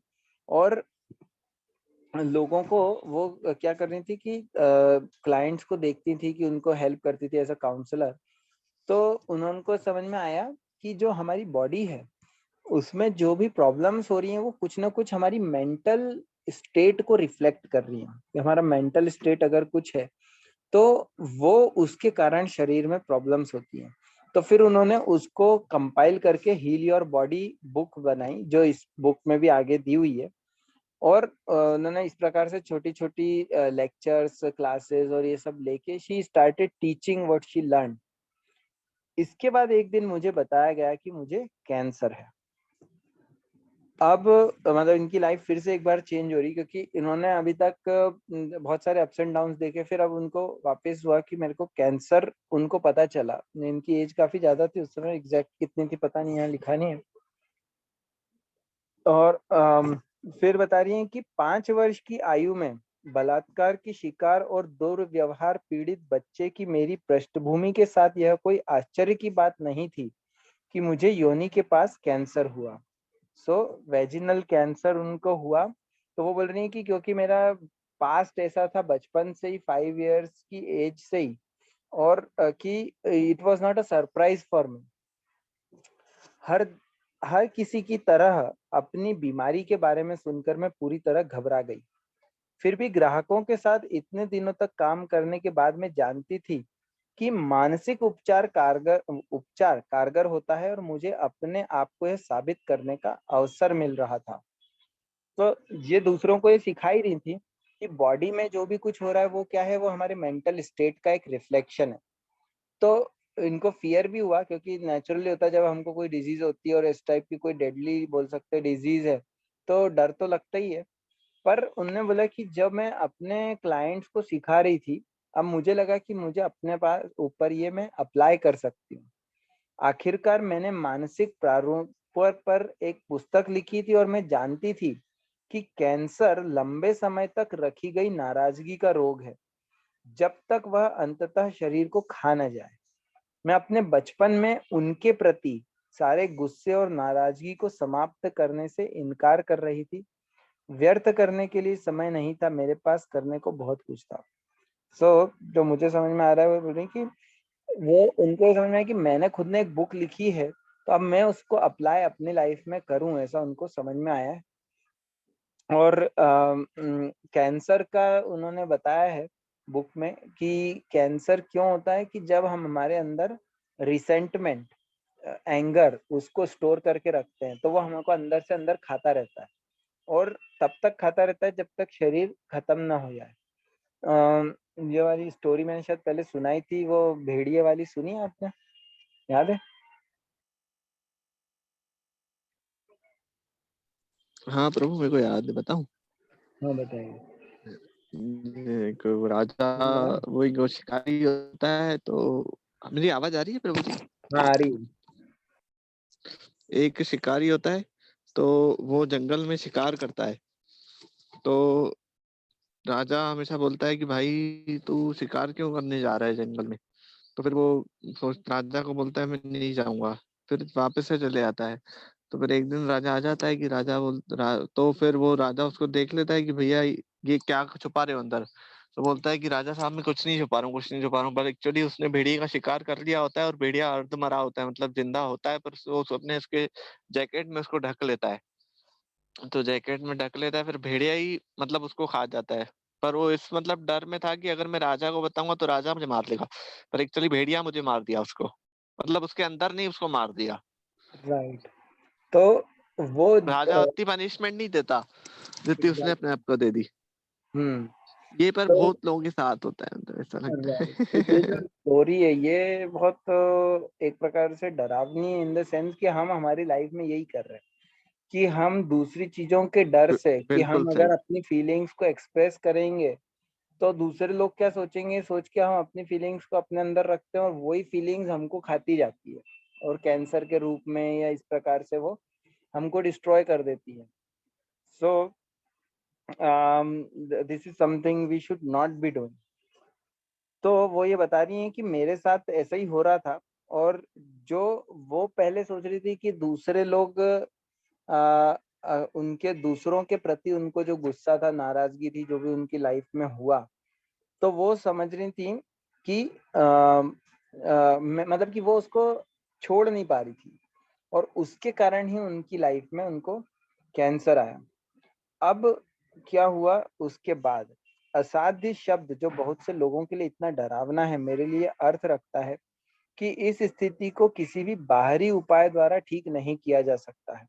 और लोगों को वो क्या कर रही थी कि क्लाइंट्स को देखती थी कि उनको हेल्प करती थी एज अ काउंसलर। तो उनको समझ में आया कि जो हमारी बॉडी है उसमें जो भी प्रॉब्लम्स हो रही हैं वो कुछ ना कुछ हमारी मेंटल स्टेट को रिफ्लेक्ट कर रही हैं। कि हमारा मेंटल स्टेट अगर कुछ है तो वो उसके कारण शरीर में प्रॉब्लम्स होती हैं। तो फिर उन्होंने उसको कंपाइल करके हील योर बॉडी बुक बनाई, जो इस बुक में भी आगे दी हुई है। और उन्होंने इस प्रकार से छोटी छोटी लेक्चर्स क्लासेस और ये सब लेके she started teaching what she learn. इसके बाद एक दिन मुझे बताया गया कि मुझे कैंसर है। अब मतलब इनकी लाइफ फिर से एक बार चेंज हो रही, क्योंकि इन्होंने अभी तक बहुत सारे अप्स एंड डाउन्स देखे। फिर अब उनको वापस हुआ कि मेरे को कैंसर, उनको पता चला। इनकी एज काफी ज्यादा थी उस समय, एग्जैक्ट कितनी थी पता नहीं, यहाँ लिखा नहीं है। और फिर बता रही हैं कि 5 वर्ष की आयु में बलात्कार की शिकार और दुर्व्यवहार पीड़ित बच्चे की मेरी पृष्ठभूमि के साथ यह कोई आश्चर्य की बात नहीं थी कि मुझे योनि के पास कैंसर हुआ। सो वेजिनल कैंसर उनको हुआ। तो वो बोल रही है कि क्योंकि मेरा पास्ट ऐसा था बचपन से ही, 5 इयर्स की एज से ही, और कि it was not a surprise for me. हर हर किसी की तरह अपनी बीमारी के बारे में सुनकर मैं पूरी तरह घबरा गई। फिर भी ग्राहकों के साथ इतने दिनों तक काम करने के बाद मैं जानती थी कि मानसिक उपचार कारगर होता है, और मुझे अपने आप को यह साबित करने का अवसर मिल रहा था। तो ये दूसरों को ये सिखा ही रही थी कि बॉडी में जो भी कुछ हो रहा है वो क्या है, वो हमारे मेंटल स्टेट का एक रिफ्लेक्शन है। तो इनको फियर भी हुआ, क्योंकि नेचुरली होता है जब हमको कोई डिजीज होती है और इस टाइप की कोई डेडली बोल सकते हैं डिजीज है, तो डर तो लगता ही है। पर उन्होंने बोला कि जब मैं अपने क्लाइंट्स को सिखा रही थी, अब मुझे लगा कि मुझे अपने पास ऊपर ये मैं अप्लाई कर सकती हूँ। आखिरकार मैंने मानसिक प्रारूप पर एक पुस्तक लिखी थी, और मैं जानती थी कि कैंसर लंबे समय तक रखी गई नाराजगी का रोग है, जब तक वह अंततः शरीर को खा न जाए। मैं अपने बचपन में उनके प्रति सारे गुस्से और नाराजगी को समाप्त करने से इनकार कर रही थी। व्यर्थ करने के लिए समय नहीं था मेरे पास, करने को बहुत कुछ था। जो मुझे समझ में आ रहा है वो बोल रही कि वो उनको समझ में आया कि मैंने खुद ने एक बुक लिखी है, तो अब मैं उसको अप्लाई अपनी लाइफ में करूं, ऐसा उनको समझ में आया है। और कैंसर का उन्होंने बताया है बुक में कि कैंसर क्यों होता है, कि जब हम हमारे अंदर रिसेंटमेंट एंगर उसको स्टोर करके रखते हैं, तो वो हमको अंदर से अंदर खाता रहता है, और तब तक खाता रहता है जब तक शरीर खत्म ना हो जाए। ये वाली स्टोरी मैंने शायद पहले सुनाई थी, वो भेड़िए वाली सुनी है आपने, याद है? हाँ प्रभु, मेरे को याद है, बताऊं? हाँ बताइए। एक राजा, याद। वो एक शिकारी होता है। तो मेरी आवाज आ रही है प्रभु जी? हाँ आ रही है। एक शिकारी होता है, तो वो जंगल में शिकार करता है। तो राजा हमेशा बोलता है कि भाई तू शिकार क्यों करने जा रहा है जंगल में। तो फिर वो राजा को बोलता है मैं नहीं जाऊंगा। फिर वापस से चले आता है। तो फिर एक दिन राजा आ जाता है कि तो फिर वो राजा उसको देख लेता है कि भैया ये क्या छुपा रहे हो अंदर। तो बोलता है कि राजा साहब मैं कुछ नहीं छुपा रहा हूँ, कुछ नहीं छुपा रहा हूँ, पर एक्चुअली उसने भेड़िए का शिकार कर लिया होता है और भेड़िया अर्ध मरा होता है, मतलब जिंदा होता है, पर वो अपने उसके जैकेट में उसको ढक लेता है। तो जैकेट में ढक लेता है, फिर भेड़िया ही मतलब उसको खा जाता है। पर वो इस मतलब डर में था कि अगर मैं राजा को बताऊंगा तो राजा मुझे मार देगा, पर एक्चुअली भेड़िया मुझे मार दिया उसको, मतलब उसके अंदर नहीं उसको मार दिया। राइट। तो वो राजा उतनी पनिशमेंट नहीं देता जितनी उसने अपने आप को दे दी। हम्म। ये पर तो बहुत लोगों के साथ होता है, मतलब ऐसा लगता राइट, तो ये है। जो स्टोरी है ये बहुत एक प्रकार से डरावनी है, इन द सेंस कि हम हमारी लाइफ में यही कर रहे हैं कि हम दूसरी चीजों के डर से, कि बिल्कुल हम सही। अगर अपनी फीलिंग्स को एक्सप्रेस करेंगे तो दूसरे लोग क्या सोचेंगे, सोच के हम अपनी फीलिंग्स को अपने अंदर रखते हैं और वही फीलिंग्स हमको खाती जाती है और कैंसर के रूप में या इस प्रकार से वो हमको डिस्ट्रॉय कर देती है। So this is something we should not be doing. तो वो ये बता रही हैं कि मेरे साथ ऐसा ही हो रहा था, और जो वो पहले सोच रही थी कि दूसरे लोग उनके दूसरों के प्रति उनको जो गुस्सा था, नाराजगी थी, जो भी उनकी लाइफ में हुआ, तो वो समझ रही थी कि मतलब कि वो उसको छोड़ नहीं पा रही थी और उसके कारण ही उनकी लाइफ में उनको कैंसर आया। अब क्या हुआ उसके बाद, असाध्य शब्द जो बहुत से लोगों के लिए इतना डरावना है, मेरे लिए अर्थ रखता है कि इस स्थिति को किसी भी बाहरी उपाय द्वारा ठीक नहीं किया जा सकता है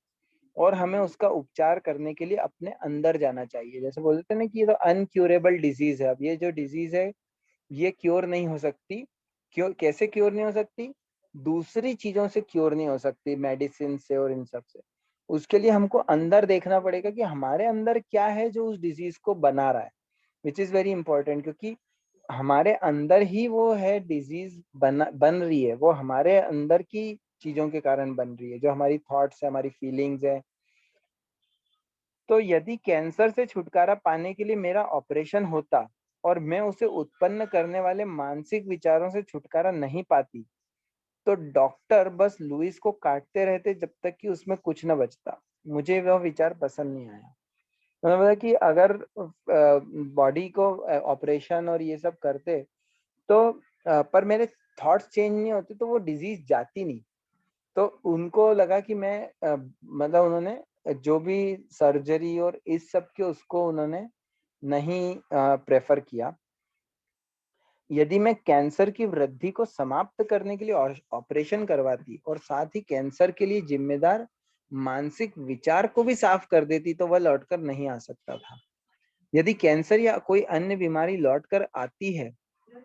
और हमें उसका उपचार करने के लिए अपने अंदर जाना चाहिए। जैसे बोलते हैं ना कि ये तो अनक्यूरेबल डिजीज है। अब ये जो डिजीज है ये क्योर नहीं हो सकती। क्यों, कैसे क्योर नहीं हो सकती? दूसरी चीजों से क्योर नहीं हो सकती, मेडिसिन से और इन सब से। उसके लिए हमको अंदर देखना पड़ेगा कि हमारे अंदर क्या है जो उस डिजीज को बना रहा है, विच इज वेरी इंपॉर्टेंट, क्योंकि हमारे अंदर ही वो है डिजीज बन रही है, वो हमारे अंदर की चीजों के कारण बन रही है, जो हमारी थॉट्स है, हमारी फीलिंग्स है। तो यदि कैंसर से छुटकारा पाने के लिए मेरा ऑपरेशन होता और मैं उसे उत्पन्न करने वाले मानसिक विचारों से छुटकारा नहीं पाती, तो डॉक्टर बस लुइस को काटते रहते जब तक कि उसमें कुछ न बचता। मुझे वह विचार पसंद नहीं आया। उन्होंने बोला कि अगर बॉडी को ऑपरेशन और ये सब करते तो पर मेरे थॉट्स चेंज नहीं होते तो वो डिजीज जाती नहीं। तो उनको लगा कि मैं मतलब उन्होंने जो भी सर्जरी और इस सब के उसको उन्होंने नहीं प्रेफर किया। यदि मैं कैंसर की वृद्धि को समाप्त करने के लिए ऑपरेशन करवाती और साथ ही कैंसर के लिए जिम्मेदार मानसिक विचार को भी साफ कर देती तो वह लौटकर नहीं आ सकता था। यदि कैंसर या कोई अन्य बीमारी लौटकर आती है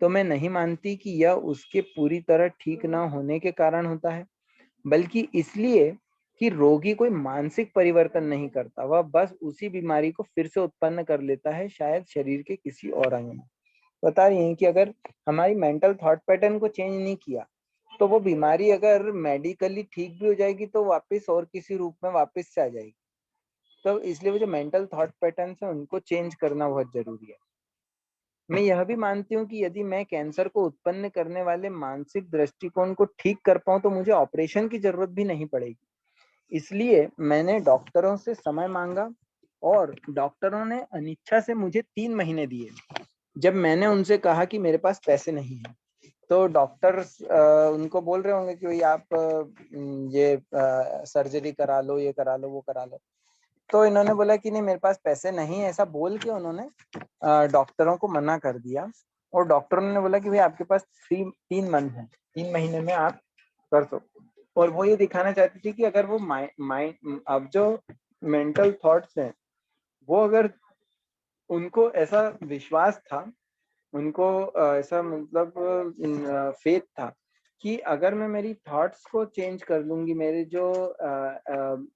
तो मैं नहीं मानती कि यह उसके पूरी तरह ठीक न होने के कारण होता है, बल्कि इसलिए कि रोगी कोई मानसिक परिवर्तन नहीं करता, वह बस उसी बीमारी को फिर से उत्पन्न कर लेता है, शायद शरीर के किसी और अंग में। बता रही हैं कि अगर हमारी मेंटल थॉट पैटर्न को चेंज नहीं किया तो वो बीमारी अगर मेडिकली ठीक भी हो जाएगी तो वापस और किसी रूप में वापस से आ जाएगी। तो इसलिए वो जो मेंटल थॉट पैटर्न है उनको चेंज करना बहुत जरूरी है। मैं यह भी मानती हूँ कि यदि मैं कैंसर को उत्पन्न करने वाले मानसिक दृष्टिकोण को ठीक कर पाऊँ तो मुझे ऑपरेशन की जरूरत भी नहीं पड़ेगी। इसलिए मैंने डॉक्टरों से समय मांगा और डॉक्टरों ने अनिच्छा से मुझे 3 महीने दिए। जब मैंने उनसे कहा कि मेरे पास पैसे नहीं है तो डॉक्टर उनको बोल रहे होंगे कि भाई आप ये सर्जरी करा लो, ये करा लो, वो करा लो। तो इन्होंने बोला कि नहीं मेरे पास पैसे नहीं है, ऐसा बोल के उन्होंने डॉक्टरों को मना कर दिया। और डॉक्टरों ने बोला कि भाई आपके पास 3 मंथ है, 3 महीने में आप कर सकते हो। और वो ये दिखाना चाहती थी कि अगर वो माइंड अब जो मेंटल थॉट्स हैं वो अगर उनको ऐसा विश्वास था, उनको ऐसा मतलब फेथ था कि अगर मैं मेरी थॉट्स को चेंज कर लूंगी, मेरे जो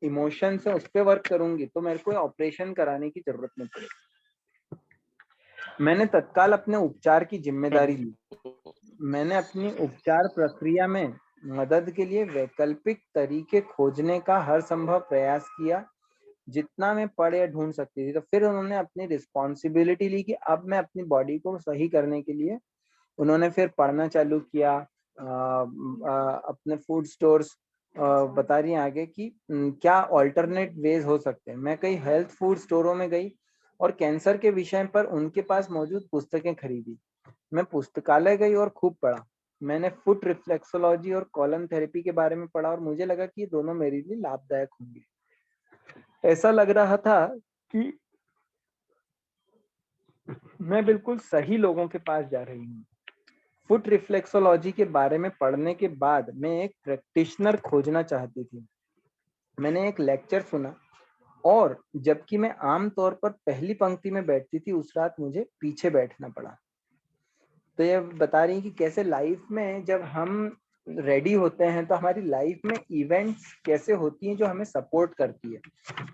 इमोशंस है उस पर वर्क करूंगी तो मेरे को ऑपरेशन कराने की जरूरत नहीं पड़ेगी। मैंने तत्काल अपने उपचार की जिम्मेदारी ली। मैंने अपनी उपचार प्रक्रिया में मदद के लिए वैकल्पिक तरीके खोजने का हर संभव प्रयास किया जितना मैं पढ़ या ढूंढ सकती थी। तो फिर उन्होंने अपनी रिस्पॉन्सिबिलिटी ली कि अब मैं अपनी बॉडी को सही करने के लिए उन्होंने फिर पढ़ना चालू किया। अपने फूड स्टोर्स बता रही हैं आगे कि क्या ऑल्टरनेट वेज हो सकते हैं। मैं कई हेल्थ फूड स्टोरों में गई और कैंसर के विषय पर उनके पास मौजूद पुस्तकें खरीदी। मैं पुस्तकालय गई और खूब पढ़ा। मैंने फुट रिफ्लेक्सोलॉजी और कॉलम थेरेपी के बारे में पढ़ा और मुझे लगा कि ये दोनों मेरे लिए लाभदायक होंगे। ऐसा लग रहा था कि मैं बिल्कुल सही लोगों के पास जा रही हूँ। फुट रिफ्लेक्सोलॉजी के बारे में पढ़ने के बाद मैं एक प्रैक्टिशनर खोजना चाहती थी। मैंने एक लेक्चर सुना और जबकि मैं आम तौर पर पहली पंक्ति में बैठती थी, उस रात मुझे पीछे बैठना पड़ा। तो ये बता रही है कि कैसे लाइफ में जब हम रेडी होते हैं तो हमारी लाइफ में इवेंट्स कैसे होती हैं जो हमें सपोर्ट करती है,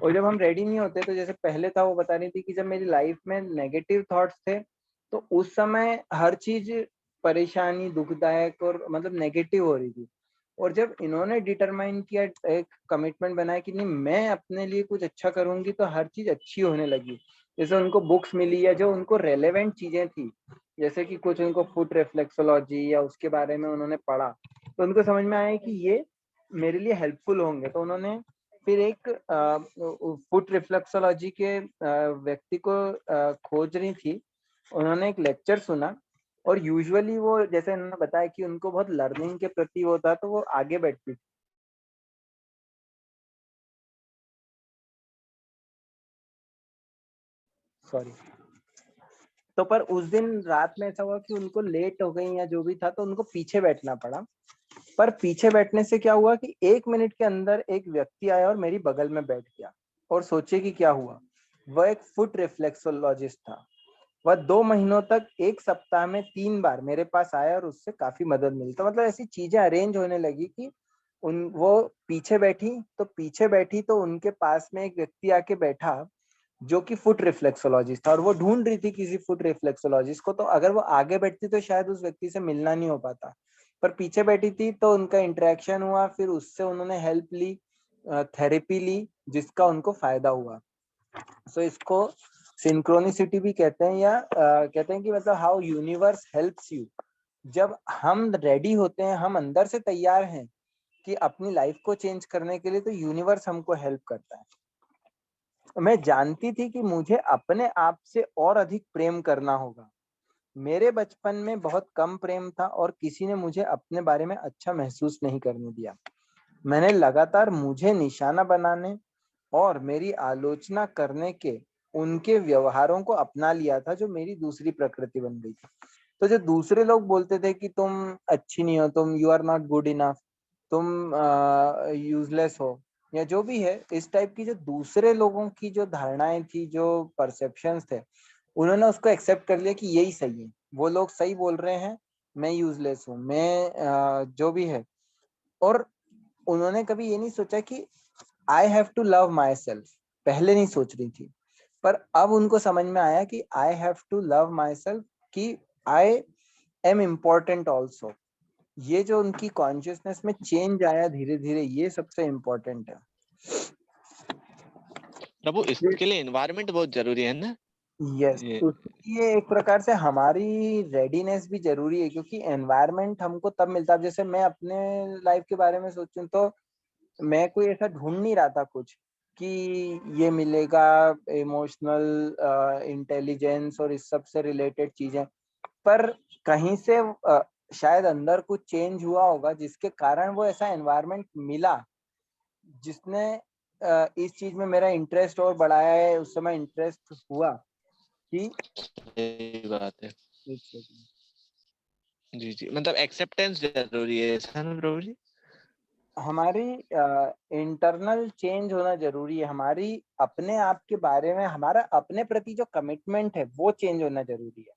और जब हम रेडी नहीं होते तो जैसे पहले था वो बता रही थी कि जब मेरी लाइफ में नेगेटिव थॉट्स थे तो उस समय हर चीज परेशानी दुखदायक और मतलब नेगेटिव हो रही थी। और जब इन्होंने डिटरमाइन किया, एक कमिटमेंट बनाया कि नहीं मैं अपने लिए कुछ अच्छा करूंगी, तो हर चीज अच्छी होने लगी। जैसे उनको बुक्स मिली या जो उनको रेलेवेंट चीजें थी, जैसे कि कुछ उनको फुट रिफ्लेक्सोलॉजी या उसके बारे में उन्होंने पढ़ा तो उनको समझ में आया कि ये मेरे लिए हेल्पफुल होंगे। तो उन्होंने फिर एक फुट रिफ्लेक्सोलॉजी के व्यक्ति को खोज रही थी। उन्होंने एक लेक्चर सुना और यूजुअली वो जैसे उन्होंने बताया कि उनको बहुत लर्निंग के प्रति वो था तो वो आगे बैठती थी। सॉरी। तो पर उस दिन रात में ऐसा हुआ कि उनको लेट हो गई या जो भी था तो उनको पीछे बैठना पड़ा। पर पीछे बैठने से क्या हुआ कि 1 मिनट के अंदर एक व्यक्ति आया और मेरी बगल में बैठ गया। और सोचिए कि क्या हुआ, वह एक फुट रिफ्लेक्सोलॉजिस्ट था। वह 2 महीनों तक 1 सप्ताह में 3 बार मेरे पास आया और उससे काफी मदद मिली। तो मतलब ऐसी चीजें अरेंज होने लगी कि उन वो पीछे बैठी तो उनके पास में एक व्यक्ति आके बैठा जो कि फुट रिफ्लेक्सोलॉजिस्ट था, और वो ढूंढ रही थी किसी फुट रिफ्लेक्सोलॉजिस्ट को। तो अगर वो आगे बैठती तो शायद उस व्यक्ति से मिलना नहीं हो पाता, पर पीछे बैठी थी तो उनका इंटरेक्शन हुआ, फिर उससे उन्होंने हेल्प ली, थेरेपी ली, जिसका उनको फायदा हुआ। सो इसको सिंक्रोनिसिटी भी कहते हैं, या कहते हैं कि मतलब हाउ यूनिवर्स हेल्प्स यू। जब हम रेडी होते हैं, हम अंदर से तैयार हैं कि अपनी लाइफ को चेंज करने के लिए, तो यूनिवर्स हमको हेल्प करता है। मैं जानती थी कि मुझे अपने आप से और अधिक प्रेम करना होगा। मेरे बचपन में बहुत कम प्रेम था और किसी ने मुझे अपने बारे में अच्छा महसूस नहीं करने दिया। मैंने लगातार मुझे निशाना बनाने और मेरी आलोचना करने के उनके व्यवहारों को अपना लिया था, जो मेरी दूसरी प्रकृति बन गई थी। तो जो दूसरे लोग बोलते थे कि तुम अच्छी नहीं हो, तुम you are not good enough, तुम यूजलेस हो, या जो भी है, इस टाइप की जो दूसरे लोगों की जो धारणाएं थी, जो परसेप्शंस थे, उन्होंने उसको एक्सेप्ट कर लिया कि यही सही है, वो लोग सही बोल रहे हैं, मैं यूजलेस हूँ, मैं जो भी है। और उन्होंने कभी ये नहीं सोचा कि I have to love myself. पहले नहीं सोच रही थी, पर अब उनको समझ में आया कि I have to love myself, कि आई एम इम्पोर्टेंट ऑल्सो। ये जो उनकी कॉन्शियसनेस में चेंज आया धीरे धीरे, ये सबसे इम्पोर्टेंट है। प्रभु, इसके लिए एनवायरनमेंट बहुत जरूरी है ना। यस, ये उसके लिए एक प्रकार से हमारी रेडीनेस भी जरूरी है, क्योंकि एनवायरनमेंट हमको तब मिलता है। जैसे मैं अपने लाइफ के बारे में सोचूं तो मैं कोई ऐसा ढूंढ नहीं रहा था कुछ कि ये मिलेगा, इमोशनल इंटेलिजेंस और इस सब से रिलेटेड चीजें। पर कहीं से शायद अंदर कुछ चेंज हुआ होगा जिसके कारण वो ऐसा एनवायरनमेंट मिला, जिसने इस चीज में मेरा इंटरेस्ट और बढ़ाया है। उस समय इंटरेस्ट हुआ कि सही बात है। एक सेकंड, जी जी, मतलब एक्सेप्टेंस जरूरी है, ऐसा ना प्रभु जी। हमारी इंटरनल चेंज होना जरूरी है। हमारी अपने आप के बारे में, हमारा अपने प्रति जो कमिटमेंट है वो चेंज होना जरूरी है।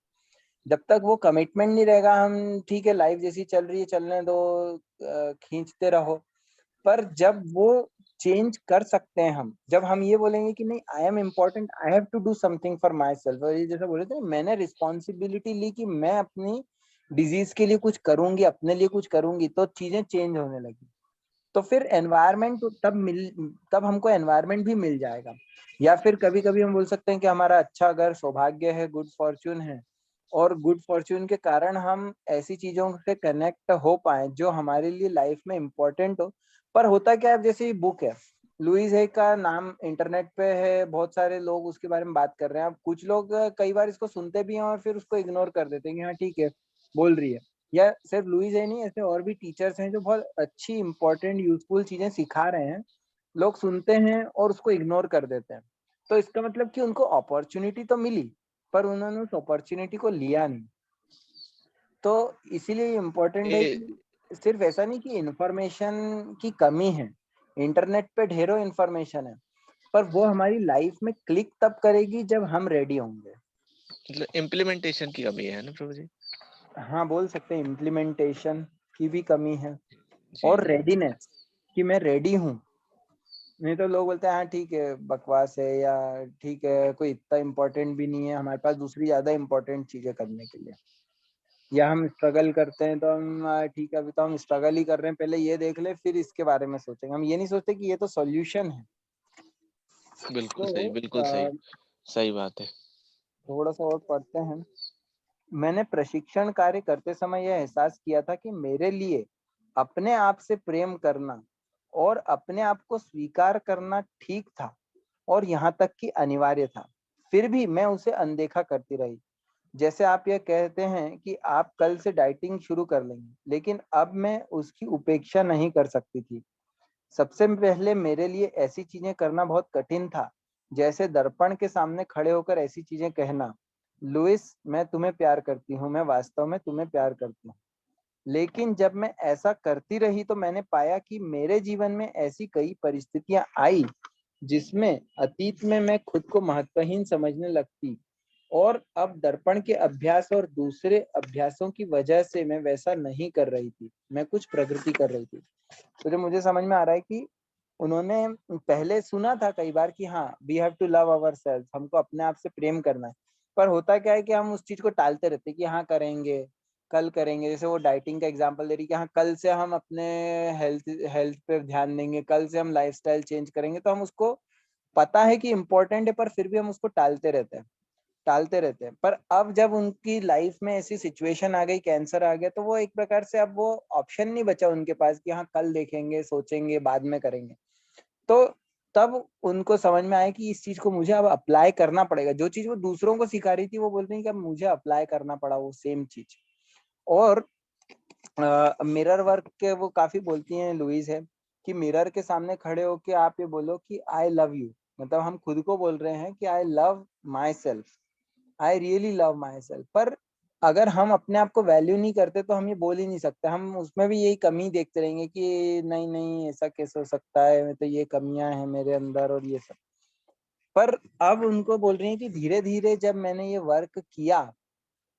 जब तक वो कमिटमेंट नहीं रहेगा, हम ठीक है लाइफ जैसी चल रही है चलने दो, खींचते रहो। पर जब वो चेंज कर सकते हैं हम, जब हम ये बोलेंगे कि नहीं I am important, I have to do something for myself. और ये जैसे बोले थे, मैंने रिस्पॉन्सिबिलिटी ली कि मैं अपनी डिजीज के लिए कुछ करूंगी, अपने लिए कुछ करूंगी, तो चीजें चेंज होने लगी। तो फिर एनवायरनमेंट तब हमको एनवायरनमेंट भी मिल जाएगा। या फिर कभी कभी हम बोल सकते हैं कि हमारा अच्छा अगर सौभाग्य है, गुड फॉर्च्यून है, और गुड फॉर्च्यून के कारण हम ऐसी चीजों से कनेक्ट हो पाए जो हमारे लिए लाइफ में इम्पोर्टेंट हो। पर होता क्या है, जैसे बुक है, लुइस है का नाम इंटरनेट पे है, बहुत सारे लोग उसके बारे में बात कर रहे हैं। अब कुछ लोग कई बार इसको सुनते भी हैं और फिर उसको इग्नोर कर देते हैं कि हाँ ठीक है, बोल रही है। या सिर्फ लुइस है नहीं, ऐसे और भी टीचर्स हैं जो बहुत अच्छी इंपॉर्टेंट यूजफुल चीजें सिखा रहे हैं, लोग सुनते हैं और उसको इग्नोर कर देते हैं। तो इसका मतलब कि उनको अपॉर्चुनिटी तो मिली, पर उन्होंने उस अपॉर्चुनिटी को लिया नहीं। तो इसीलिए इम्पोर्टेंट है ये कि सिर्फ ऐसा नहीं कि इंफॉर्मेशन की कमी है, इंटरनेट पे ढेरों इंफॉर्मेशन है, पर वो हमारी लाइफ में क्लिक तब करेगी जब हम रेडी होंगे। मतलब इम्प्लीमेंटेशन की कमी है ना प्रभु जी? हाँ, बोल सकते हैं इम्प्लीमेंटेशन की भी कमी है, जी और जी। रेडीनेस कि मैं रेडी हूँ। नहीं तो लोग बोलते हैं हाँ ठीक है, बकवास है, या ठीक है कोई इतना इम्पोर्टेंट भी नहीं है, हमारे पास दूसरी ज्यादा इम्पोर्टेंट चीजें करने के लिए। या हम स्ट्रगल करते हैं तो हम ठीक है, अभी तो हम स्ट्रगल ही कर रहे हैं, पहले ये देख ले फिर इसके बारे में सोचेंगे। हम ये नहीं सोचते कि ये तो सॉल्यूशन है। बिल्कुल सही, तो बिल्कुल सही। सही बात है। थोड़ा सा और पढ़ते हैं। मैंने प्रशिक्षण कार्य करते समय यह एहसास किया था कि मेरे लिए अपने आप से प्रेम करना और अपने आप को स्वीकार करना ठीक था, और यहाँ तक कि अनिवार्य था। फिर भी मैं उसे अनदेखा करती रही। जैसे आप यह कहते हैं कि आप कल से डाइटिंग शुरू कर लेंगे, लेकिन अब मैं उसकी उपेक्षा नहीं कर सकती थी। सबसे पहले मेरे लिए ऐसी चीजें करना बहुत कठिन था, जैसे दर्पण के सामने खड़े होकर ऐसी चीजें कहना, लुइस मैं तुम्हें प्यार करती हूँ, मैं वास्तव में तुम्हें प्यार करती हूँ। लेकिन जब मैं ऐसा करती रही तो मैंने पाया कि मेरे जीवन में ऐसी कई परिस्थितियां आई जिसमें अतीत में मैं खुद को महत्वहीन समझने लगती, और अब दर्पण के अभ्यास और दूसरे अभ्यासों की वजह से मैं वैसा नहीं कर रही थी, मैं कुछ प्रगति कर रही थी। तो जो मुझे समझ में आ रहा है कि उन्होंने पहले सुना था कई बार कि हाँ we have to love our self, हमको अपने आप से प्रेम करना है। पर होता क्या है कि हम उस चीज को टालते रहते हैं कि हाँ करेंगे, कल करेंगे। जैसे वो डाइटिंग का एग्जांपल दे रही कि हाँ कल से हम अपने हेल्थ हेल्थ पे ध्यान देंगे, कल से हम लाइफस्टाइल चेंज करेंगे। तो हम उसको पता है कि इम्पोर्टेंट है, पर फिर भी हम उसको टालते रहते हैं। पर अब जब उनकी लाइफ में ऐसी सिचुएशन आ गई, कैंसर आ गया, तो वो एक प्रकार से अब वो ऑप्शन नहीं बचा उनके पास कि हाँ कल देखेंगे, सोचेंगे, बाद में करेंगे। तो तब उनको समझ में आया कि इस चीज को मुझे अब अप्लाई करना पड़ेगा। जो चीज वो दूसरों को सिखा रही थी, वो बोल रही है कि अब मुझे अप्लाई करना पड़ा वो सेम चीज। और मिरर वर्क के वो काफी बोलती हैं, लुइस है, कि मिरर के सामने खड़े होके आप ये बोलो कि आई लव यू। मतलब हम खुद को बोल रहे हैं कि I love my self, I really love my self. पर अगर हम अपने आप को वैल्यू नहीं करते तो हम ये बोल ही नहीं सकते। हम उसमें भी यही कमी देखते रहेंगे कि नहीं नहीं ऐसा कैसे हो सकता है, तो ये कमियां हैं मेरे अंदर और ये सब। पर अब उनको बोल रही हैं कि धीरे धीरे जब मैंने ये वर्क किया,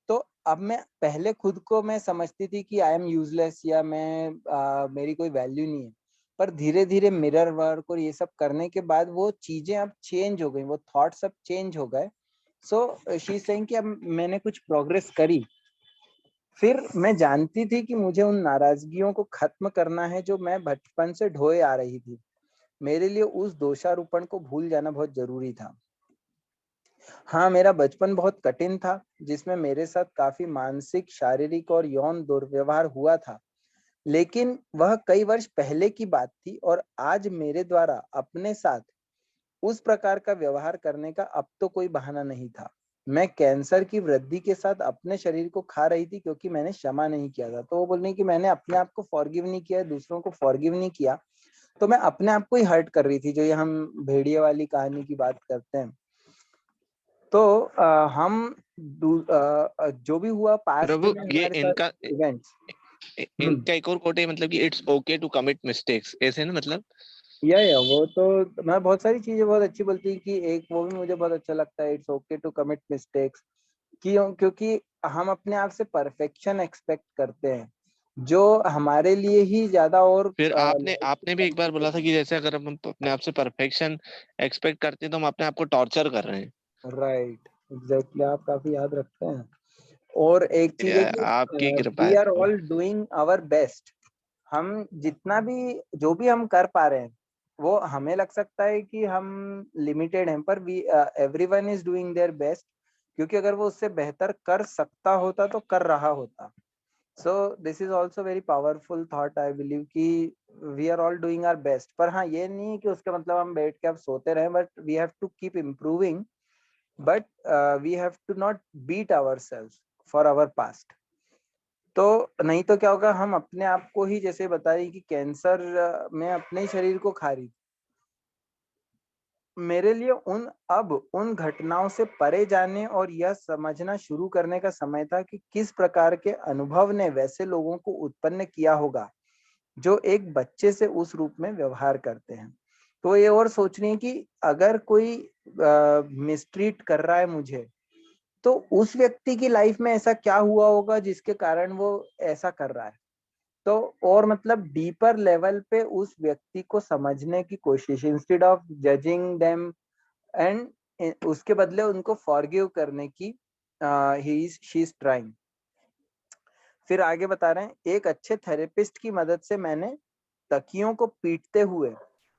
तो अब मैं पहले खुद को मैं समझती थी कि आई एम यूजलेस, या मेरी कोई वैल्यू नहीं है। पर धीरे धीरे मिरर वर्क और ये सब करने के बाद वो चीजें अब चेंज हो गई, वो थॉट्स अब चेंज हो गए। सो शी सेइंग कि अब मैंने कुछ प्रोग्रेस करी। फिर मैं जानती थी कि मुझे उन नाराजगियों को खत्म करना है जो मैं बचपन से ढोए आ रही थी। मेरे लिए उस दोषारोपण को भूल जाना बहुत जरूरी था। हाँ, मेरा बचपन बहुत कठिन था, जिसमें मेरे साथ काफी मानसिक, शारीरिक और यौन दुर्व्यवहार हुआ था। लेकिन वह कई वर्ष पहले की बात थी, और आज मेरे द्वारा अपने साथ उस प्रकार का व्यवहार करने का अब तो कोई बहाना नहीं था। मैं कैंसर की वृद्धि के साथ अपने शरीर को खा रही थी क्योंकि मैंने क्षमा नहीं किया था। तो वो बोल रही कि मैंने अपने आप को फॉरगिव नहीं किया, दूसरों को फॉरगिव नहीं किया, तो मैं अपने आप को ही हर्ट कर रही थी। जो ये हम भेड़िए वाली कहानी की बात करते हैं, तो हम जो भी हुआ पास्ट प्रभु में ये हमारे साथ इनका इवेंट्स। इनका एक और कोट है, मतलब कि it's okay to commit mistakes, ऐसे ना मतलब। या वो तो मैं बहुत सारी चीजें बहुत अच्छी बोलती है कि एक वो भी मुझे बहुत अच्छा लगता है, it's okay to commit mistakes. क्योंकि हम अपने आप से परफेक्शन एक्सपेक्ट करते हैं, जो हमारे लिए ही ज्यादा और फिर आपने लाइफ आपने भी एक बार बोला था कि जैसे अगर हम अपने आप से परफेक्शन एक्सपेक्ट करते हैं तो हम अपने आप को टॉर्चर कर रहे हैं। राइट, एग्जैक्टली, आप काफी याद रखते हैं। और एक चीज है कि आपकी कृपा वी है आर सब। All doing our best. हम जितना भी जो भी हम कर पा रहे हैं, वो हमें लग सकता है कि हम लिमिटेड हैं, पर we everyone is doing their best, क्योंकि अगर वो उससे बेहतर कर सकता होता तो कर रहा होता। So this is also very powerful thought, I believe कि we are all doing our best. पर हाँ, ये नहीं है कि उसका मतलब हम बैठ के अब सोते रहें, but we have to keep improving, but we have to not beat ourselves for our past. तो नहीं तो क्या होगा, हम अपने आप को ही, जैसे बता रही कि कैंसर में अपने ही शरीर को खा रही। मेरे लिए उन घटनाओं से परे जाने और यह समझना शुरू करने का समय था कि किस प्रकार के अनुभव ने वैसे लोगों को उत्पन्न किया होगा जो एक बच्चे से उस रूप में व्यवहार करते हैं। तो ये और सोचनी है कि अगर कोई मिसट्रीट कर रहा है मुझे, तो उस व्यक्ति की लाइफ में ऐसा क्या हुआ होगा जिसके कारण वो ऐसा कर रहा है। तो और मतलब डीपर लेवल पे उस व्यक्ति को समझने की कोशिश, instead of judging them, and उसके बदले उनको फॉरगिव करने की he is she is trying. फिर आगे बता रहे हैं, एक अच्छे थेरेपिस्ट की मदद से मैंने तकियों को पीटते हुए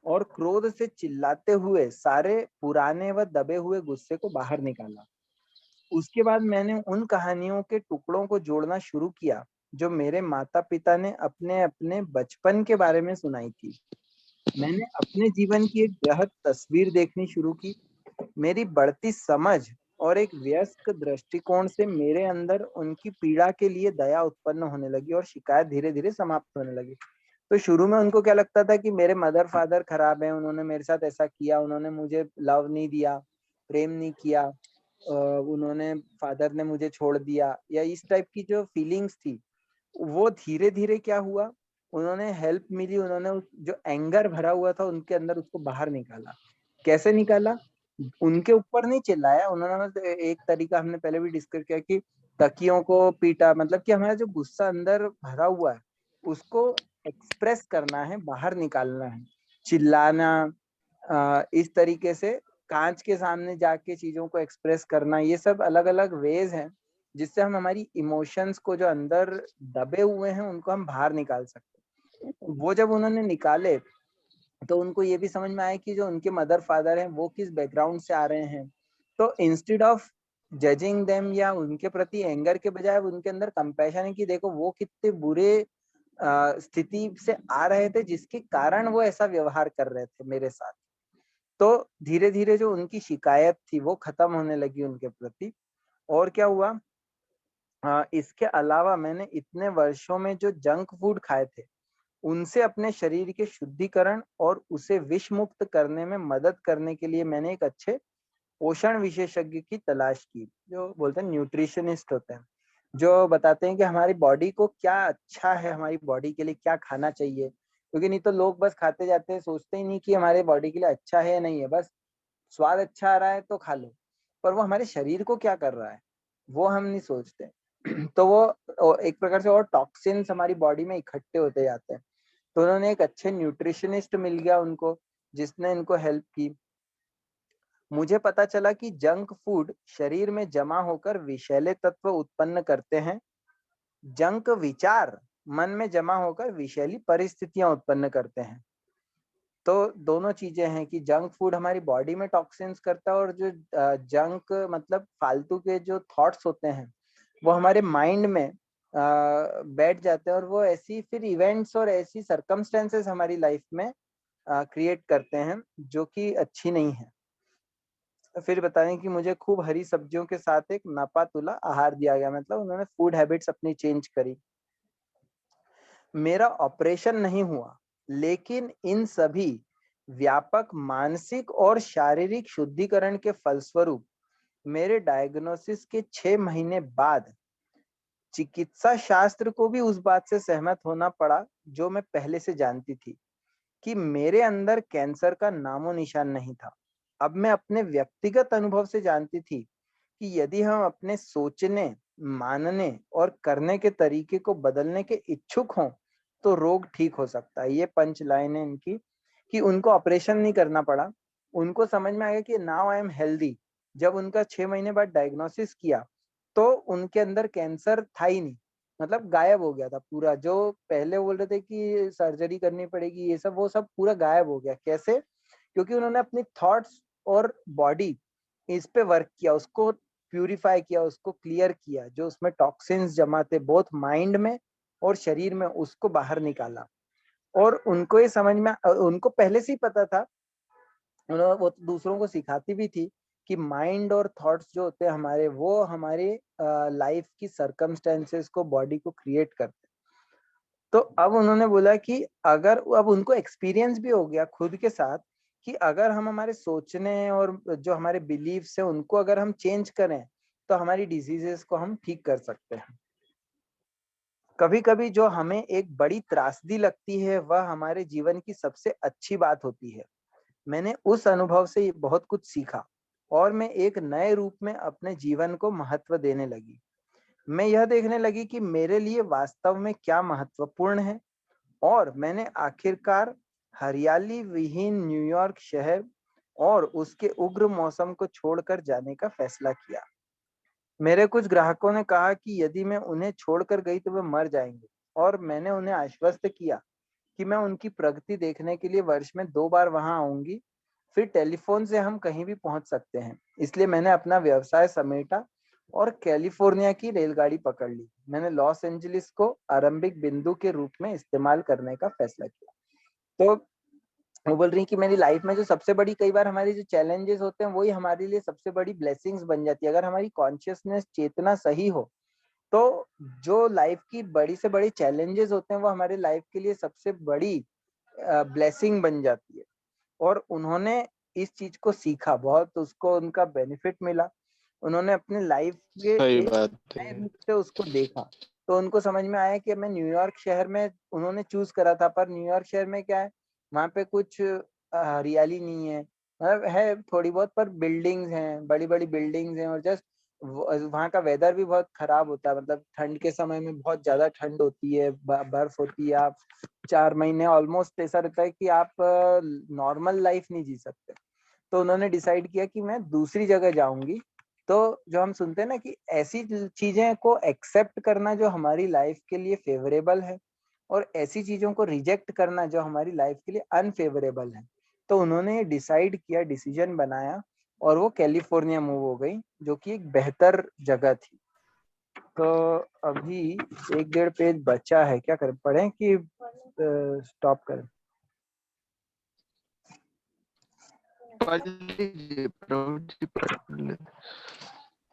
और क्रोध से चिल्लाते हुए सारे पुराने व दबे हुए गुस्से को बाहर निकाला। उसके बाद मैंने उन कहानियों के टुकड़ों को जोड़ना शुरू किया जो मेरे माता पिता ने अपने अपने बचपन के बारे में सुनाई थी। मैंने अपने जीवन की एक बृहद तस्वीर देखनी शुरू की। मेरी बढ़ती समझ और एक वयस्क दृष्टिकोण से मेरे अंदर उनकी पीड़ा के लिए दया उत्पन्न होने लगी और शिकायत धीरे धीरे समाप्त होने लगी। तो शुरू में उनको क्या लगता था कि मेरे मदर फादर खराब है, उन्होंने मेरे साथ ऐसा किया, उन्होंने मुझे लव नहीं दिया, प्रेम नहीं किया, उन्होंने फादर ने मुझे छोड़ दिया, या इस टाइप की जो फीलिंग्स थी, वो धीरे धीरे क्या हुआ, उन्होंने हेल्प मिली, उन्होंने जो एंगर भरा हुआ था उनके अंदर, उसको बाहर निकाला। कैसे निकाला? उनके ऊपर नहीं चिल्लाया उन्होंने, बस एक तरीका हमने पहले भी डिस्कस किया कि तकियों को पीटा, मतलब कि हमारा जो गुस्सा अंदर भरा हुआ है उसको एक्सप्रेस करना है, बाहर निकालना है। चिल्लाना, इस तरीके से कांच के सामने जाके चीजों को एक्सप्रेस करना, ये सब अलग अलग वेज हैं जिससे हम हमारी इमोशंस को जो अंदर दबे हुए हैं उनको हम बाहर निकाल सकते हैं। वो जब उन्होंने निकाले तो उनको ये भी समझ में आया कि जो उनके मदर फादर हैं वो किस बैकग्राउंड से आ रहे हैं। तो इंस्टेड ऑफ जजिंग देम या उनके प्रति एंगर के बजाय उनके अंदर कंपैशन है कि देखो वो कितने बुरे स्थिति से आ रहे थे जिसके कारण वो ऐसा व्यवहार कर रहे थे मेरे साथ। तो धीरे धीरे जो उनकी शिकायत थी वो खत्म होने लगी उनके प्रति। और क्या हुआ, इसके अलावा मैंने इतने वर्षों में जो जंक फूड खाए थे उनसे अपने शरीर के शुद्धिकरण और उसे विष मुक्त करने में मदद करने के लिए मैंने एक अच्छे पोषण विशेषज्ञ की तलाश की, जो बोलते हैं न्यूट्रिशनिस्ट होते हैं, जो बताते हैं कि हमारी बॉडी को क्या अच्छा है, हमारी बॉडी के लिए क्या खाना चाहिए। क्योंकि नहीं तो लोग बस खाते जाते हैं, सोचते ही नहीं कि हमारे बॉडी के लिए अच्छा है या नहीं है, बस स्वाद अच्छा आ रहा है तो खा लो, पर वो हमारे शरीर को क्या कर रहा है वो हम नहीं सोचते। तो वो एक प्रकार से और टॉक्सिन्स हमारी बॉडी में इकट्ठे होते जाते हैं। तो उन्होंने एक अच्छे न्यूट्रिशनिस्ट मिल गया उनको, जिसने इनको हेल्प की। मुझे पता चला कि जंक फूड शरीर में जमा होकर विषैले तत्व उत्पन्न करते हैं, जंक विचार मन में जमा होकर विषैली परिस्थितियां उत्पन्न करते हैं। तो दोनों चीजें हैं कि जंक फूड हमारी बॉडी में टॉक्सिन्स करता है, और जो जंक मतलब फालतू के जो थॉट्स होते हैं वो हमारे माइंड में बैठ जाते हैं, और वो ऐसी फिर इवेंट्स और ऐसी सरकमस्टेंसेस हमारी लाइफ में क्रिएट करते हैं जो कि अच्छी नहीं है। फिर बताएं कि मुझे खूब हरी सब्जियों के साथ एक नापा तुला आहार दिया गया, मतलब उन्होंने फूड हैबिट्स अपनी चेंज करी। मेरा ऑपरेशन नहीं हुआ, लेकिन इन सभी व्यापक मानसिक और शारीरिक शुद्धिकरण के फलस्वरूप मेरे डायग्नोसिस के 6 महीने बाद चिकित्सा शास्त्र को भी उस बात से सहमत होना पड़ा जो मैं पहले से जानती थी, कि मेरे अंदर कैंसर का नामो निशान नहीं था। अब मैं अपने व्यक्तिगत अनुभव से जानती थी कि यदि हम अपने सोचने, मानने और करने के तरीके को बदलने के इच्छुक हों, तो रोग ठीक हो सकता है। ये पंच लाइन है इनकी, कि उनको ऑपरेशन नहीं करना पड़ा। उनको समझ में आ गया कि नाउ आई एम हेल्दी। जब उनका 6 महीने बाद डायग्नोसिस किया तो उनके अंदर कैंसर था ही नहीं, मतलब गायब हो गया था पूरा। जो पहले बोल रहे थे कि सर्जरी करनी पड़ेगी ये सब, वो सब पूरा गायब हो गया। कैसे? क्योंकि उन्होंने अपनी थॉट्स और बॉडी इस पे वर्क किया, उसको प्यूरिफाई किया, उसको क्लियर किया, जो उसमें टॉक्सिन्स जमा थे बोथ माइंड में और शरीर में, उसको बाहर निकाला। और उनको ये समझ में, उनको पहले से ही पता था, उन्होंने वो दूसरों को सिखाती भी थी कि माइंड और थॉट्स जो होते हैं हमारे, वो हमारे लाइफ की सरकमस्टेंसेस को, बॉडी को क्रिएट करते हैं। तो अब उन्होंने बोला कि अगर, अब उनको एक्सपीरियंस भी हो गया खुद के साथ कि अगर हम हमारे सोचने और जो हमारे बिलीव्स है उनको अगर हम चेंज करें तो हमारी डिजीजेस को हम ठीक कर सकते हैं। कभी कभी जो हमें एक बड़ी त्रासदी लगती है वह हमारे जीवन की सबसे अच्छी बात होती है। मैंने उस अनुभव से बहुत कुछ सीखा और मैं एक नए रूप में अपने जीवन को महत्व देने लगी। मैं यह देखने लगी कि मेरे लिए वास्तव में क्या महत्वपूर्ण है, और मैंने आखिरकार हरियाली विहीन न्यूयॉर्क शहर और उसके उग्र मौसम को छोड़कर जाने का फैसला किया। मेरे कुछ ग्राहकों ने कहा कि यदि मैं उन्हें छोड़कर गई तो वे मर जाएंगे, और मैंने उन्हें आश्वस्त किया कि मैं उनकी प्रगति देखने के लिए वर्ष में 2 बार वहां आऊंगी। फिर टेलीफोन से हम कहीं भी पहुंच सकते हैं। इसलिए मैंने अपना व्यवसाय समेटा और कैलिफोर्निया की रेलगाड़ी पकड़ ली। मैंने लॉस एंजलिस को आरंभिक बिंदु के रूप में इस्तेमाल करने का फैसला किया। तो वो बोल रही कि मेरी लाइफ में जो सबसे बड़ी, कई बार हमारी जो चैलेंजेस होते हैं वही हमारे लिए सबसे बड़ी ब्लेसिंग्स बन जाती है। अगर हमारी कॉन्शियसनेस, चेतना सही हो तो जो लाइफ की बड़ी से बड़ी चैलेंजेस होते हैं वो हमारे लाइफ के लिए सबसे बड़ी ब्लेसिंग बन जाती है। और उन्होंने इस चीज को सीखा, बहुत उसको उनका बेनिफिट मिला। उन्होंने अपने लाइफ के सही एक बात नए है। रूप से उसको देखा। तो उनको समझ में आया कि मैं न्यूयॉर्क शहर में, उन्होंने चूज करा था, पर न्यूयॉर्क शहर में क्या है, वहां पे कुछ हरियाली नहीं है, मतलब है थोड़ी बहुत, पर बिल्डिंग्स हैं, बड़ी बड़ी बिल्डिंग्स हैं, और जस्ट वहाँ का वेदर भी बहुत खराब होता है। मतलब ठंड के समय में बहुत ज्यादा ठंड होती है, बर्फ होती है। आप 4 महीने ऑलमोस्ट ऐसा रहता है कि आप नॉर्मल लाइफ नहीं जी सकते। तो उन्होंने डिसाइड किया कि मैं दूसरी जगह जाऊंगी। तो जो हम सुनते हैं ना कि ऐसी चीजें को एक्सेप्ट करना जो हमारी लाइफ के लिए फेवरेबल है, और ऐसी चीजों को रिजेक्ट करना जो हमारी लाइफ के लिए अनफेवरेबल है। तो उन्होंने डिसाइड किया, डिसीजन बनाया, और वो कैलिफोर्निया मूव हो गई, जो कि एक बेहतर जगह थी। तो अभी 1-1.5 पेज बचा है, क्या करें, पढ़ें कि स्टॉप करें? पढ़ लीजिए प्रभु जी, पढ़ ले।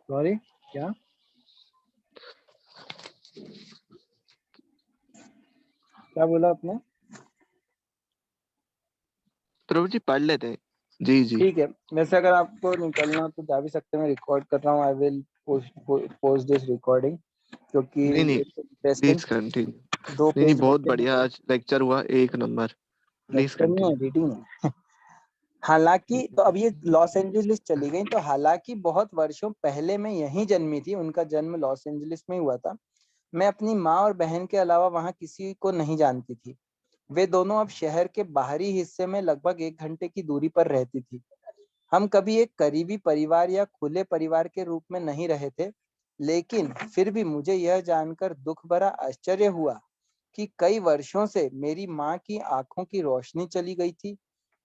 सॉरी, क्या? क्या बोला आपने? प्रभु जी पढ़ लेते हैं। जी जी। ठीक है, वैसे अगर आपको निकलना हो तो जा भी सकते हैं। मैं रिकॉर्ड कर रहा हूँ, I will post this recording, क्योंकि नहीं नहीं, इंटरेस्टिंग। Please continue. 2 नहीं नहीं, पेज बहुत बचे हैं। बढ़िया आज लेक्चर हुआ, एक नंबर। प्लीज लेक्चर नहीं है, कंटिन्यू। रीडिंग है। हालांकि, तो अब ये लॉस एंजलिस चली गई, तो हालांकि बहुत वर्षों पहले मैं यहीं जन्मी थी, उनका जन्म लॉस एंजलिस में हुआ था। मैं अपनी माँ और बहन के अलावा वहाँ किसी को नहीं जानती थी। वे दोनों अब शहर के बाहरी हिस्से में लगभग 1 घंटे की दूरी पर रहती थी। हम कभी एक करीबी परिवार या खुले परिवार के रूप में नहीं रहे थे, लेकिन फिर भी मुझे यह जानकर दुख भरा आश्चर्य हुआ कि कई वर्षों से मेरी माँ की आंखों की रोशनी चली गई थी,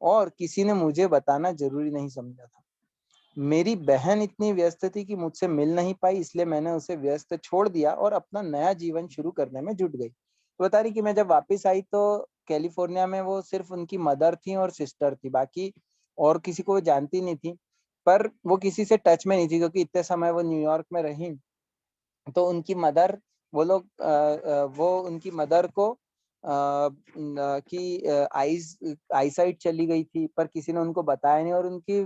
और किसी ने मुझे बताना जरूरी नहीं समझा था। मेरी बहन इतनी व्यस्त थी कि मुझसे मिल नहीं पाई, इसलिए मैंने उसे व्यस्त छोड़ दिया और अपना नया जीवन शुरू करने में जुट गई। तो बता रही कि मैं जब वापस आई तो कैलिफोर्निया में वो सिर्फ उनकी मदर थी और सिस्टर थी, बाकी और किसी को वो जानती नहीं थी। पर वो किसी से टच में नहीं थी, क्योंकि इतने समय वो न्यूयॉर्क में रही। तो उनकी मदर, वो लोग वो उनकी मदर को की आईसाइट चली गई थी, पर किसी ने उनको बताया नहीं, और उनकी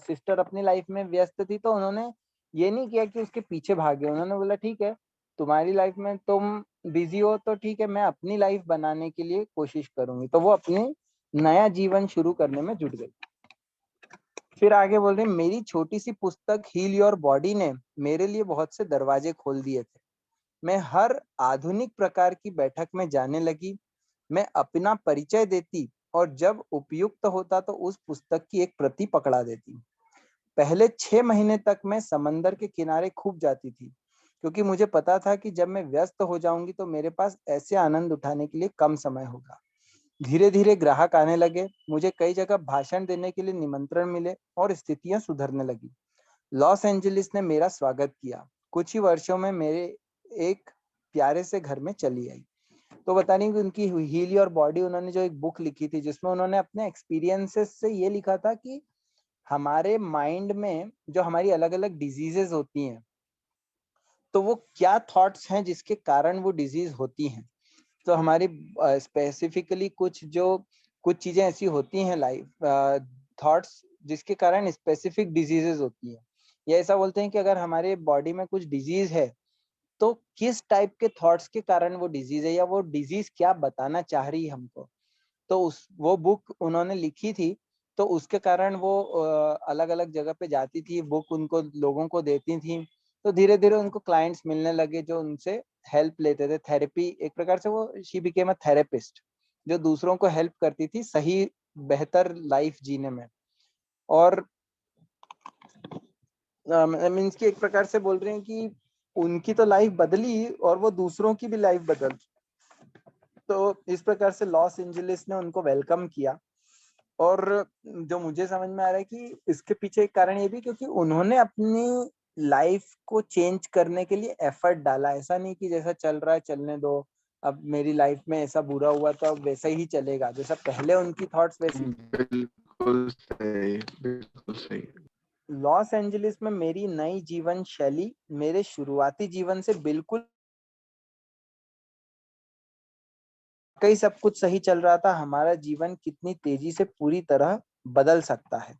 सिस्टर अपनी लाइफ में व्यस्त थी। तो उन्होंने ये नहीं किया कि उसके पीछे भागे, उन्होंने बोला ठीक है, तुम्हारी लाइफ में तुम बिजी हो तो ठीक है, मैं अपनी लाइफ बनाने के लिए कोशिश करूंगी। तो वो अपनी नया जीवन शुरू करने में जुट गई। फिर आगे बोल रहे हैं, मेरी छोटी सी पुस्तक हील योर बॉडी ने मेरे लिए बहुत से दरवाजे खोल दिए थे। मैं हर आधुनिक प्रकार की बैठक में जाने लगी। मैं अपना परिचय देती और जब उपयुक्त होता तो उस पुस्तक की एक प्रति पकड़ा देती। पहले 6 महीने तक मैं समंदर के किनारे खूब जाती थी, क्योंकि मुझे पता था कि जब मैं व्यस्त हो जाऊंगी तो मेरे पास ऐसे आनंद उठाने के लिए कम समय होगा। धीरे धीरे ग्राहक आने लगे, मुझे कई जगह भाषण देने के लिए निमंत्रण मिले और स्थितियां सुधरने लगी। लॉस एंजलिस ने मेरा स्वागत किया। कुछ ही वर्षों में मेरे एक प्यारे से घर में चली आई। तो बता रही हूँ कि उनकी हील योर बॉडी, उन्होंने जो एक बुक लिखी थी जिसमें उन्होंने अपने एक्सपीरियंसेस से ये लिखा था कि हमारे माइंड में जो हमारी अलग अलग डिजीजेस होती हैं, तो वो क्या थॉट्स हैं जिसके कारण वो डिजीज होती हैं। तो हमारी स्पेसिफिकली कुछ चीजें ऐसी होती हैं लाइफ थॉट्स जिसके कारण स्पेसिफिक डिजीजेस होती हैं। या ऐसा बोलते हैं कि अगर हमारे बॉडी में कुछ डिजीज है तो किस टाइप के थॉट्स के कारण वो डिजीज है, या वो डिजीज क्या बताना चाह रही है हमको। तो उस वो बुक उन्होंने लिखी थी, तो उसके कारण वो अलग अलग जगह पे जाती थी, बुक उनको लोगों को देती थी। तो धीरे धीरे उनको क्लाइंट्स मिलने लगे जो उनसे हेल्प लेते थे, थेरेपी एक प्रकार से। वो शी बिकेम अ थेरेपिस्ट जो दूसरों को हेल्प करती थी सही बेहतर लाइफ जीने में। और मीन्स की एक प्रकार से बोल रहे हैं कि उनकी तो लाइफ बदली और वो दूसरों की भी लाइफ बदल। तो इस प्रकार से लॉस एंजलिस ने उनको वेलकम किया। और जो मुझे समझ में आ रहा है कि इसके पीछे एक कारण ये भी क्योंकि उन्होंने अपनी लाइफ को चेंज करने के लिए एफर्ट डाला। ऐसा नहीं कि जैसा चल रहा है चलने दो, अब मेरी लाइफ में ऐसा बुरा हुआ तो अब वैसा ही चलेगा, जैसा पहले उनकी थॉट्स वैसी। बिल्कुल सही, बिल्कुल सही। लॉस एंजलिस में मेरी नई जीवन शैली मेरे शुरुआती जीवन से बिल्कुल कई सब कुछ सही चल रहा था। हमारा जीवन कितनी तेजी से पूरी तरह बदल सकता है।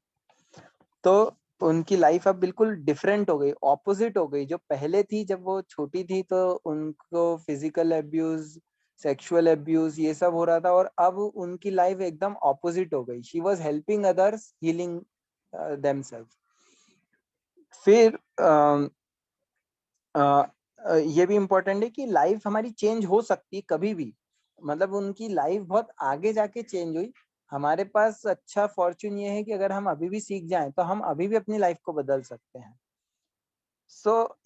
तो उनकी लाइफ अब बिल्कुल डिफरेंट हो गई, ऑपोजिट हो गई। जो पहले थी जब वो छोटी थी तो उनको फिजिकल अब्यूज, सेक्सुअल अब्यूज ये सब हो रहा था, और अब उनकी लाइफ एकदम ऑपोजिट हो गई। She was helping others, healing themselves. फिर ये भी इम्पोर्टेंट है कि लाइफ हमारी चेंज हो सकती है कभी भी। मतलब उनकी लाइफ बहुत आगे जाके चेंज हुई। हमारे पास अच्छा फॉर्चून ये है कि अगर हम अभी भी सीख जाएं तो हम अभी भी अपनी लाइफ को बदल सकते हैं।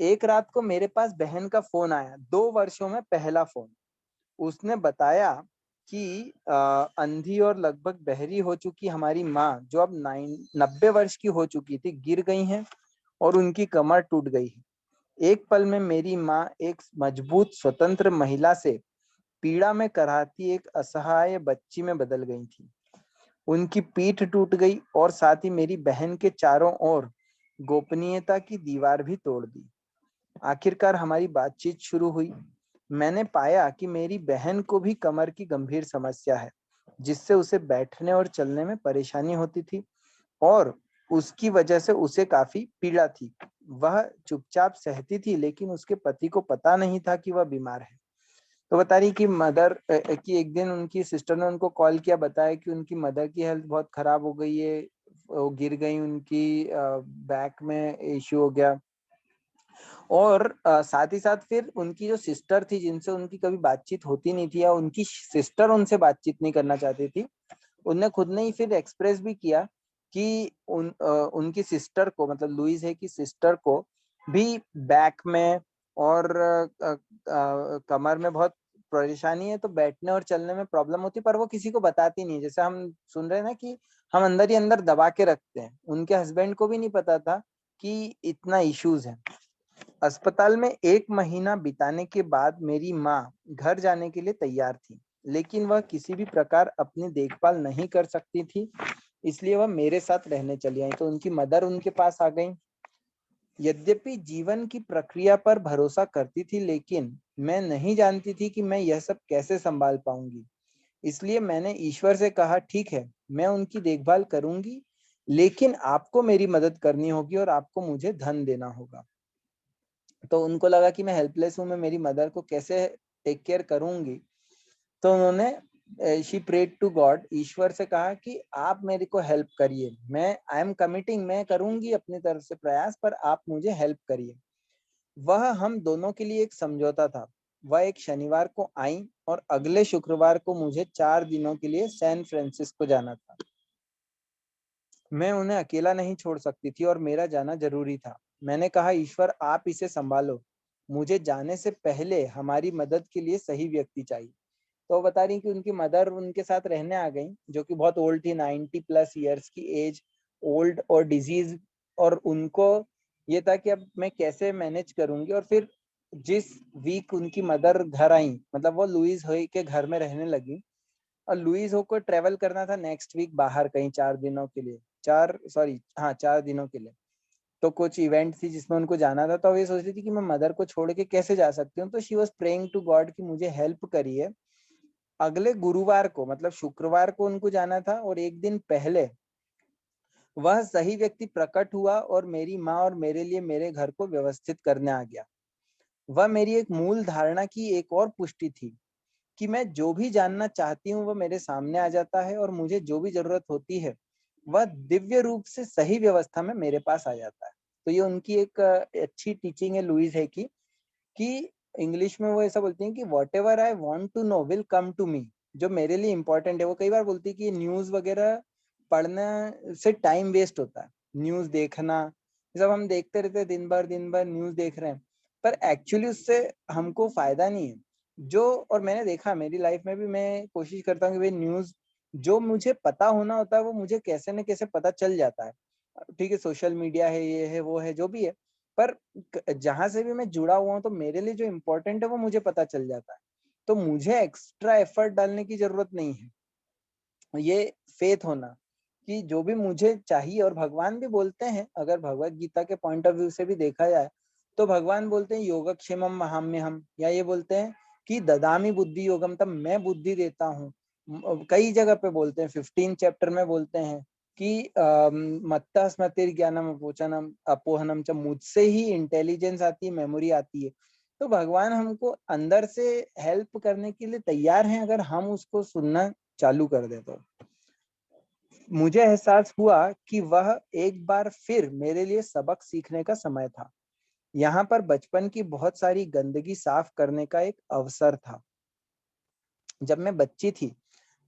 एक रात को मेरे पास बहन का फोन आया, 2 वर्षों में पहला फोन। उसने बताया कि अंधी और लगभग बहरी हो चुकी हमारी माँ, जो अब 90 वर्ष की हो चुकी थी, गिर गई हैं और उनकी कमर टूट गई है। एक पल में मेरी माँ एक मजबूत स्वतंत्र महिला से पीड़ा में कराहती एक असहाय बच्ची में बदल गई थी। उनकी पीठ टूट गई और साथ ही मेरी बहन के चारों ओर गोपनीयता की दीवार भी तोड़ दी। आखिरकार हमारी बातचीत शुरू हुई। मैंने पाया कि मेरी बहन को भी कमर की गंभीर समस्या है, जिससे उसे बैठने और चलने में परेशानी होती थी, और उसकी वजह से उसे काफी पीड़ा थी। वह चुपचाप सहती थी, लेकिन उसके पति को पता नहीं था कि वह बीमार है। तो बता रही कि मदर की एक दिन उनकी सिस्टर ने उनको कॉल किया, बताया कि उनकी मदर की हेल्थ बहुत खराब हो गई है, वो गिर गई, उनकी बैक में इश्यू हो गया। और साथ ही साथ फिर उनकी जो सिस्टर थी जिनसे उनकी कभी बातचीत होती नहीं थी, या उनकी सिस्टर उनसे बातचीत नहीं करना चाहती थी, उनने खुद ने ही फिर एक्सप्रेस भी किया कि उनकी सिस्टर को, मतलब लुइस है कि सिस्टर को भी बैक में और कमर में बहुत परेशानी है, तो बैठने और चलने में प्रॉब्लम होती है, पर वो किसी को बताती नहीं। जैसे हम सुन रहे हैं ना कि हम अंदर ही अंदर दबा के रखते हैं, उनके हस्बैंड को भी नहीं पता था कि इतना इश्यूज है। अस्पताल में 1 महीना बिताने के बाद मेरी माँ घर जाने के लिए तैयार थी, लेकिन वह किसी भी प्रकार अपनी देखभाल नहीं कर सकती थी, इसलिए वह मेरे साथ रहने चली आई। तो उनकी मदर उनके पास आ गई। यद्यपि जीवन की प्रक्रिया पर भरोसा करती थी, लेकिन मैं नहीं जानती थी कि मैं यह सब कैसे संभाल पाऊंगी। इसलिए मैंने ईश्वर से कहा, ठीक है, मैं उनकी देखभाल करूंगी, लेकिन आपको मेरी मदद करनी होगी और आपको मुझे धन देना होगा। तो उनको लगा कि मैं हेल्पलेस हूँ, मैं मेरी मदर को कैसे टेक केयर करूंगी। तो उन्होंने शी प्रेड टू गॉड, ईश्वर से कहा कि आप मेरे को हेल्प करिए, मैं आई एम कमिटिंग, मैं करूंगी अपनी तरफ से प्रयास, पर आप मुझे हेल्प करिए। वह हम दोनों के लिए एक समझौता था। वह एक शनिवार को आई और अगले शुक्रवार को मुझे 4 दिनों के लिए सैन फ्रांसिस्को जाना था। मैं उन्हें अकेला नहीं छोड़ सकती थी और मेरा जाना जरूरी था। मैंने कहा, ईश्वर आप इसे संभालो, मुझे जाने से पहले हमारी मदद के लिए सही व्यक्ति चाहिए। तो वो बता रही कि उनकी मदर उनके साथ रहने आ गई, जो कि बहुत ओल्ड थी, 90+ ईयर्स की एज, ओल्ड और डिजीज। और उनको ये था कि अब मैं कैसे मैनेज करूंगी। और फिर जिस वीक उनकी मदर घर आई, मतलब वो लुइस होई के घर में रहने लगी, और लुइस हो को ट्रेवल करना था नेक्स्ट वीक बाहर कहीं 4 दिनों के लिए, 4 दिनों के लिए। तो कुछ इवेंट थी जिसमें उनको जाना था, तो वे सोच रही थी कि मैं मदर को छोड़ के कैसे जा सकती हूँ। तो she was praying to God कि मुझे हेल्प करिए। अगले गुरुवार को, मतलब शुक्रवार को उनको जाना था, और एक दिन पहले वह सही व्यक्ति प्रकट हुआ और मेरी माँ और मेरे लिए मेरे घर को व्यवस्थित करने आ गया। वह मेरी एक मूल धारणा की एक और पुष्टि थी कि मैं जो भी जानना चाहती हूँ वह मेरे सामने आ जाता है, और मुझे जो भी जरूरत होती है वह दिव्य रूप से सही व्यवस्था में मेरे पास आ जाता है। तो ये उनकी एक अच्छी टीचिंग है लुइस है की, कि इंग्लिश में वो ऐसा बोलती हैं कि whatever I want to know will come to me. जो मेरे लिए इंपॉर्टेंट है, वो कई बार बोलती है कि न्यूज वगैरह पढ़ने से टाइम वेस्ट होता है, न्यूज देखना, जब हम देखते रहते हैं दिन भर न्यूज देख रहे हैं, पर एक्चुअली उससे हमको फायदा नहीं है। जो, और मैंने देखा मेरी लाइफ में भी, मैं कोशिश करता हूँ कि भाई न्यूज जो मुझे पता होना होता है वो मुझे कैसे न कैसे पता चल जाता है। ठीक है, सोशल मीडिया है, ये है, वो है, जो भी है, पर जहां से भी मैं जुड़ा हुआ हूँ तो मेरे लिए जो इम्पोर्टेंट है वो मुझे पता चल जाता है। तो मुझे एक्स्ट्रा एफर्ट डालने की जरूरत नहीं है। ये फेथ होना कि जो भी मुझे चाहिए, और भगवान भी बोलते हैं, अगर भगवत गीता के पॉइंट ऑफ व्यू से भी देखा जाए तो भगवान बोलते हैं योगक्षेमम महाम्य हम, या ये बोलते हैं कि ददामी बुद्धि योगम, तब मैं बुद्धि देता हूँ। कई जगह पे बोलते हैं, 15 चैप्टर में बोलते हैं कि मत्तः स्मृतिर ज्ञानम अपोचनम अपोहनम च, मुझसे ही इंटेलिजेंस आती है, मेमोरी आती है। तो भगवान हमको अंदर से हेल्प करने के लिए तैयार हैं, अगर हम उसको सुनना चालू कर दे तो। मुझे एहसास हुआ कि वह एक बार फिर मेरे लिए सबक सीखने का समय था। यहाँ पर बचपन की बहुत सारी गंदगी साफ करने का एक अवसर था। जब मैं बच्ची थी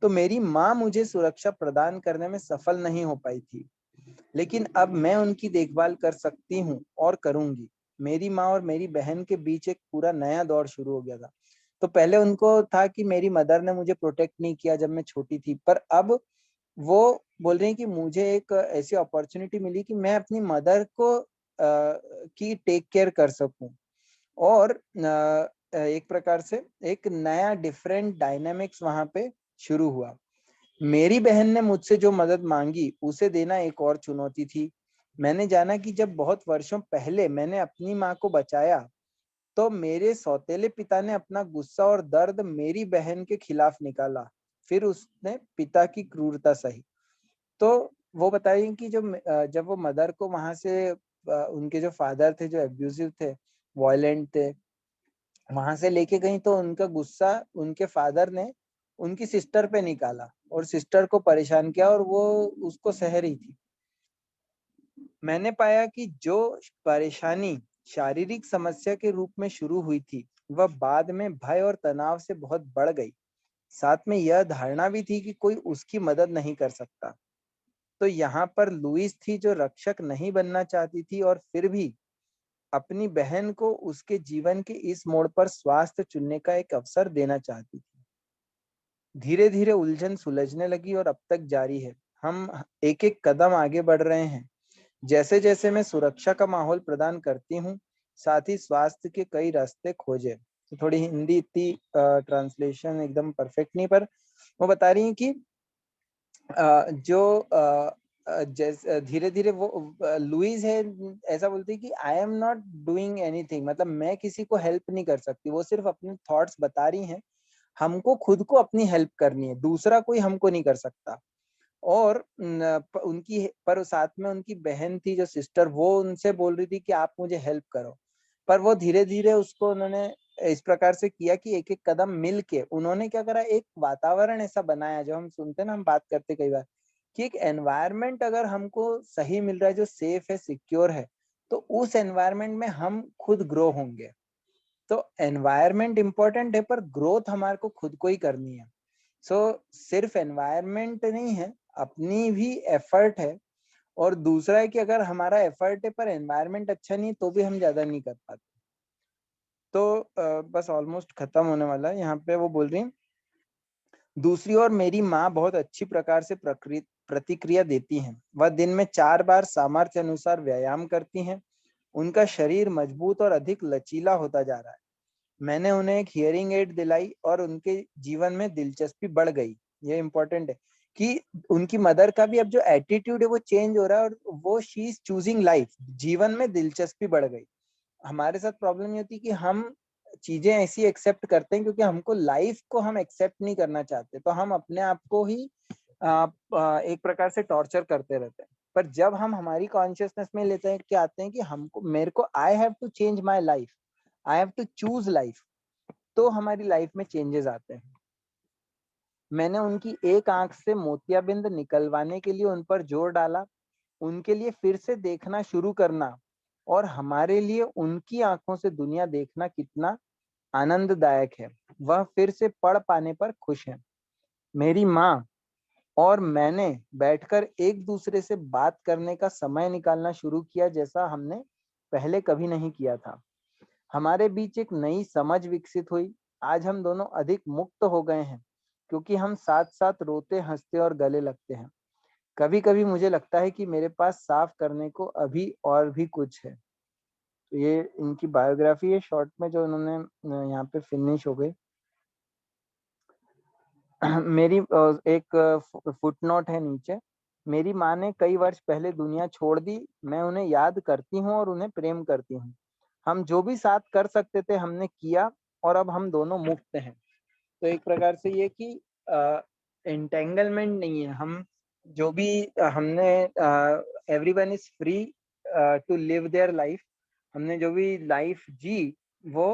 तो मेरी माँ मुझे सुरक्षा प्रदान करने में सफल नहीं हो पाई थी, लेकिन अब मैं उनकी देखभाल कर सकती हूँ और करूंगी। मेरी माँ और मेरी बहन के बीच एक पूरा नया दौर शुरू हो गया था। तो पहले उनको था कि मेरी मदर ने मुझे प्रोटेक्ट नहीं किया जब मैं छोटी थी, पर अब वो बोल रही हैं कि मुझे एक ऐसी अपॉर्चुनिटी मिली कि मैं अपनी मदर को की टेक केयर कर सकूं। और एक प्रकार से एक नया डिफरेंट डायनामिक्स वहां पे शुरू हुआ। मेरी बहन ने मुझसे जो मदद मांगी उसे देना एक और चुनौती थी। मैंने जाना कि जब बहुत वर्षों पहले मैंने अपनी माँ को बचाया, तो मेरे सौतेले पिता ने अपना गुस्सा और दर्द मेरी बहन के खिलाफ निकाला। फिर उसने पिता की क्रूरता सही। तो वो बताइए कि जब वो मदर को वहां से उनके जो फादर थे, जो एब्यूसिव थे, वायलेंट थे, वहां से लेके गई, तो उनका गुस्सा उनके फादर ने उनकी सिस्टर पे निकाला और सिस्टर को परेशान किया, और वो उसको सह रही थी। मैंने पाया कि जो परेशानी शारीरिक समस्या के रूप में शुरू हुई थी, वह बाद में भय और तनाव से बहुत बढ़ गई। साथ में यह धारणा भी थी कि कोई उसकी मदद नहीं कर सकता। तो यहाँ पर लुइस थी जो रक्षक नहीं बनना चाहती थी, और फिर भी अपनी बहन को उसके जीवन के इस मोड़ पर स्वास्थ्य चुनने का एक अवसर देना चाहती थी। धीरे धीरे उलझन सुलझने लगी और अब तक जारी है। हम एक एक कदम आगे बढ़ रहे हैं। जैसे जैसे मैं सुरक्षा का माहौल प्रदान करती हूँ, साथ ही स्वास्थ्य के कई रास्ते खोजे। तो थोड़ी हिंदी इतनी ट्रांसलेशन एकदम परफेक्ट नहीं, पर वो बता रही हैं कि जो जैसे धीरे धीरे वो लुइस है, ऐसा बोलती है कि I am not doing anything, मतलब मैं किसी को हेल्प नहीं कर सकती, वो सिर्फ अपने थॉट्स बता रही हैं। हमको खुद को अपनी हेल्प करनी है, दूसरा कोई हमको नहीं कर सकता। और उनकी पर साथ में उनकी बहन थी जो सिस्टर, वो उनसे बोल रही थी कि आप मुझे हेल्प करो। पर वो धीरे धीरे उसको उन्होंने इस प्रकार से किया कि एक एक कदम मिल के उन्होंने क्या करा, एक वातावरण ऐसा बनाया, जो हम सुनते ना, हम बात करते कई बार कि एक एनवायरनमेंट अगर हमको सही मिल रहा है, जो सेफ है, सिक्योर है, तो उस एनवायरनमेंट में हम खुद ग्रो होंगे। तो एनवायरनमेंट इंपॉर्टेंट है, पर ग्रोथ हमारे को खुद को ही करनी है। सो सिर्फ एनवायरनमेंट नहीं है, अपनी भी एफर्ट है। और दूसरा है कि अगर हमारा एफर्ट है पर एनवायरनमेंट अच्छा नहीं तो भी हम ज्यादा नहीं कर पाते। तो बस ऑलमोस्ट खत्म होने वाला है। यहाँ पे वो बोल रही है, दूसरी ओर मेरी माँ बहुत अच्छी प्रकार से प्रतिक्रिया देती हैं। वह दिन में 4 बार सामर्थ्य अनुसार व्यायाम करती हैं। उनका शरीर मजबूत और अधिक लचीला होता जा रहा है। मैंने उन्हें एक हियरिंग एड दिलाई और उनके जीवन में दिलचस्पी बढ़ गई। ये इम्पोर्टेंट है कि उनकी मदर का भी अब जो एटीट्यूड है वो चेंज हो रहा है और वो शी इज चूजिंग लाइफ, जीवन में दिलचस्पी बढ़ गई। हमारे साथ प्रॉब्लम ये होती है कि हम चीजें ऐसी एक्सेप्ट करते हैं क्योंकि हमको लाइफ को हम एक्सेप्ट नहीं करना चाहते, तो हम अपने आप को ही एक प्रकार से टॉर्चर करते रहते हैं। पर जब हम हमारी कॉन्शियसनेस में लेते हैं कि आते हैं कि हमको मेरे को I have to change my life, I have to choose life, तो हमारी लाइफ में चेंजेस आते हैं। मैंने उनकी एक आंख से मोतियाबिंद निकलवाने के लिए उन पर जोर डाला। उनके लिए फिर से देखना शुरू करना और हमारे लिए उनकी आंखों से दुनिया देखना कितना आनंददायक है। वह फिर से पढ़ पाने पर खुश है। मेरी माँ और मैंने बैठकर एक दूसरे से बात करने का समय निकालना शुरू किया जैसा हमने पहले कभी नहीं किया था। हमारे बीच एक नई समझ विकसित हुई। आज हम दोनों अधिक मुक्त हो गए हैं क्योंकि हम साथ साथ रोते, हंसते और गले लगते हैं। कभी कभी मुझे लगता है कि मेरे पास साफ करने को अभी और भी कुछ है। तो ये इनकी बायोग्राफी है शॉर्ट में, जो उन्होंने यहाँ पे फिनिश हो गई। मेरी एक फुटनोट है नीचे। मेरी माँ ने कई वर्ष पहले दुनिया छोड़ दी। मैं उन्हें याद करती हूँ और उन्हें प्रेम करती हूँ। हम जो भी साथ कर सकते थे हमने किया और अब हम दोनों मुक्त हैं। तो एक प्रकार से ये कि एंटेंगलमेंट नहीं है। हम जो भी हमने everyone is free to live their life. हमने जो भी लाइफ जी वो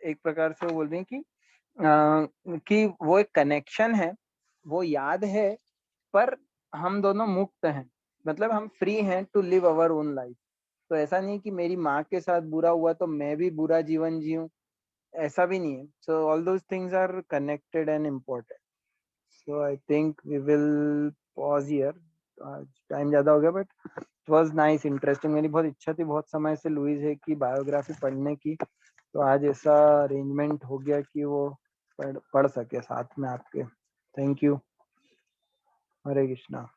एक प्रकार से वो बोल रहे हैं कि वो एक कनेक्शन है, वो याद है, पर हम दोनों मुक्त हैं। मतलब हम फ्री हैं to live our own life. तो ऐसा नहीं कि मेरी माँ के साथ बुरा हुआ तो मैं भी बुरा जीवन जीऊं, ऐसा भी नहीं है। So all those things are connected and important. So I think we will pause here. आज टाइम ज्यादा हो गया but it was nice, interesting. मेरी बहुत इच्छा थी बहुत समय से लुइस है की बायोग्राफी पढ़ने की, तो आज ऐसा अरेंजमेंट हो गया कि वो पढ़ सके साथ में आपके। Thank you. हरे कृष्णा।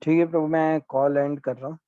ठीक है प्रभु, मैं कॉल एंड कर रहा हूँ।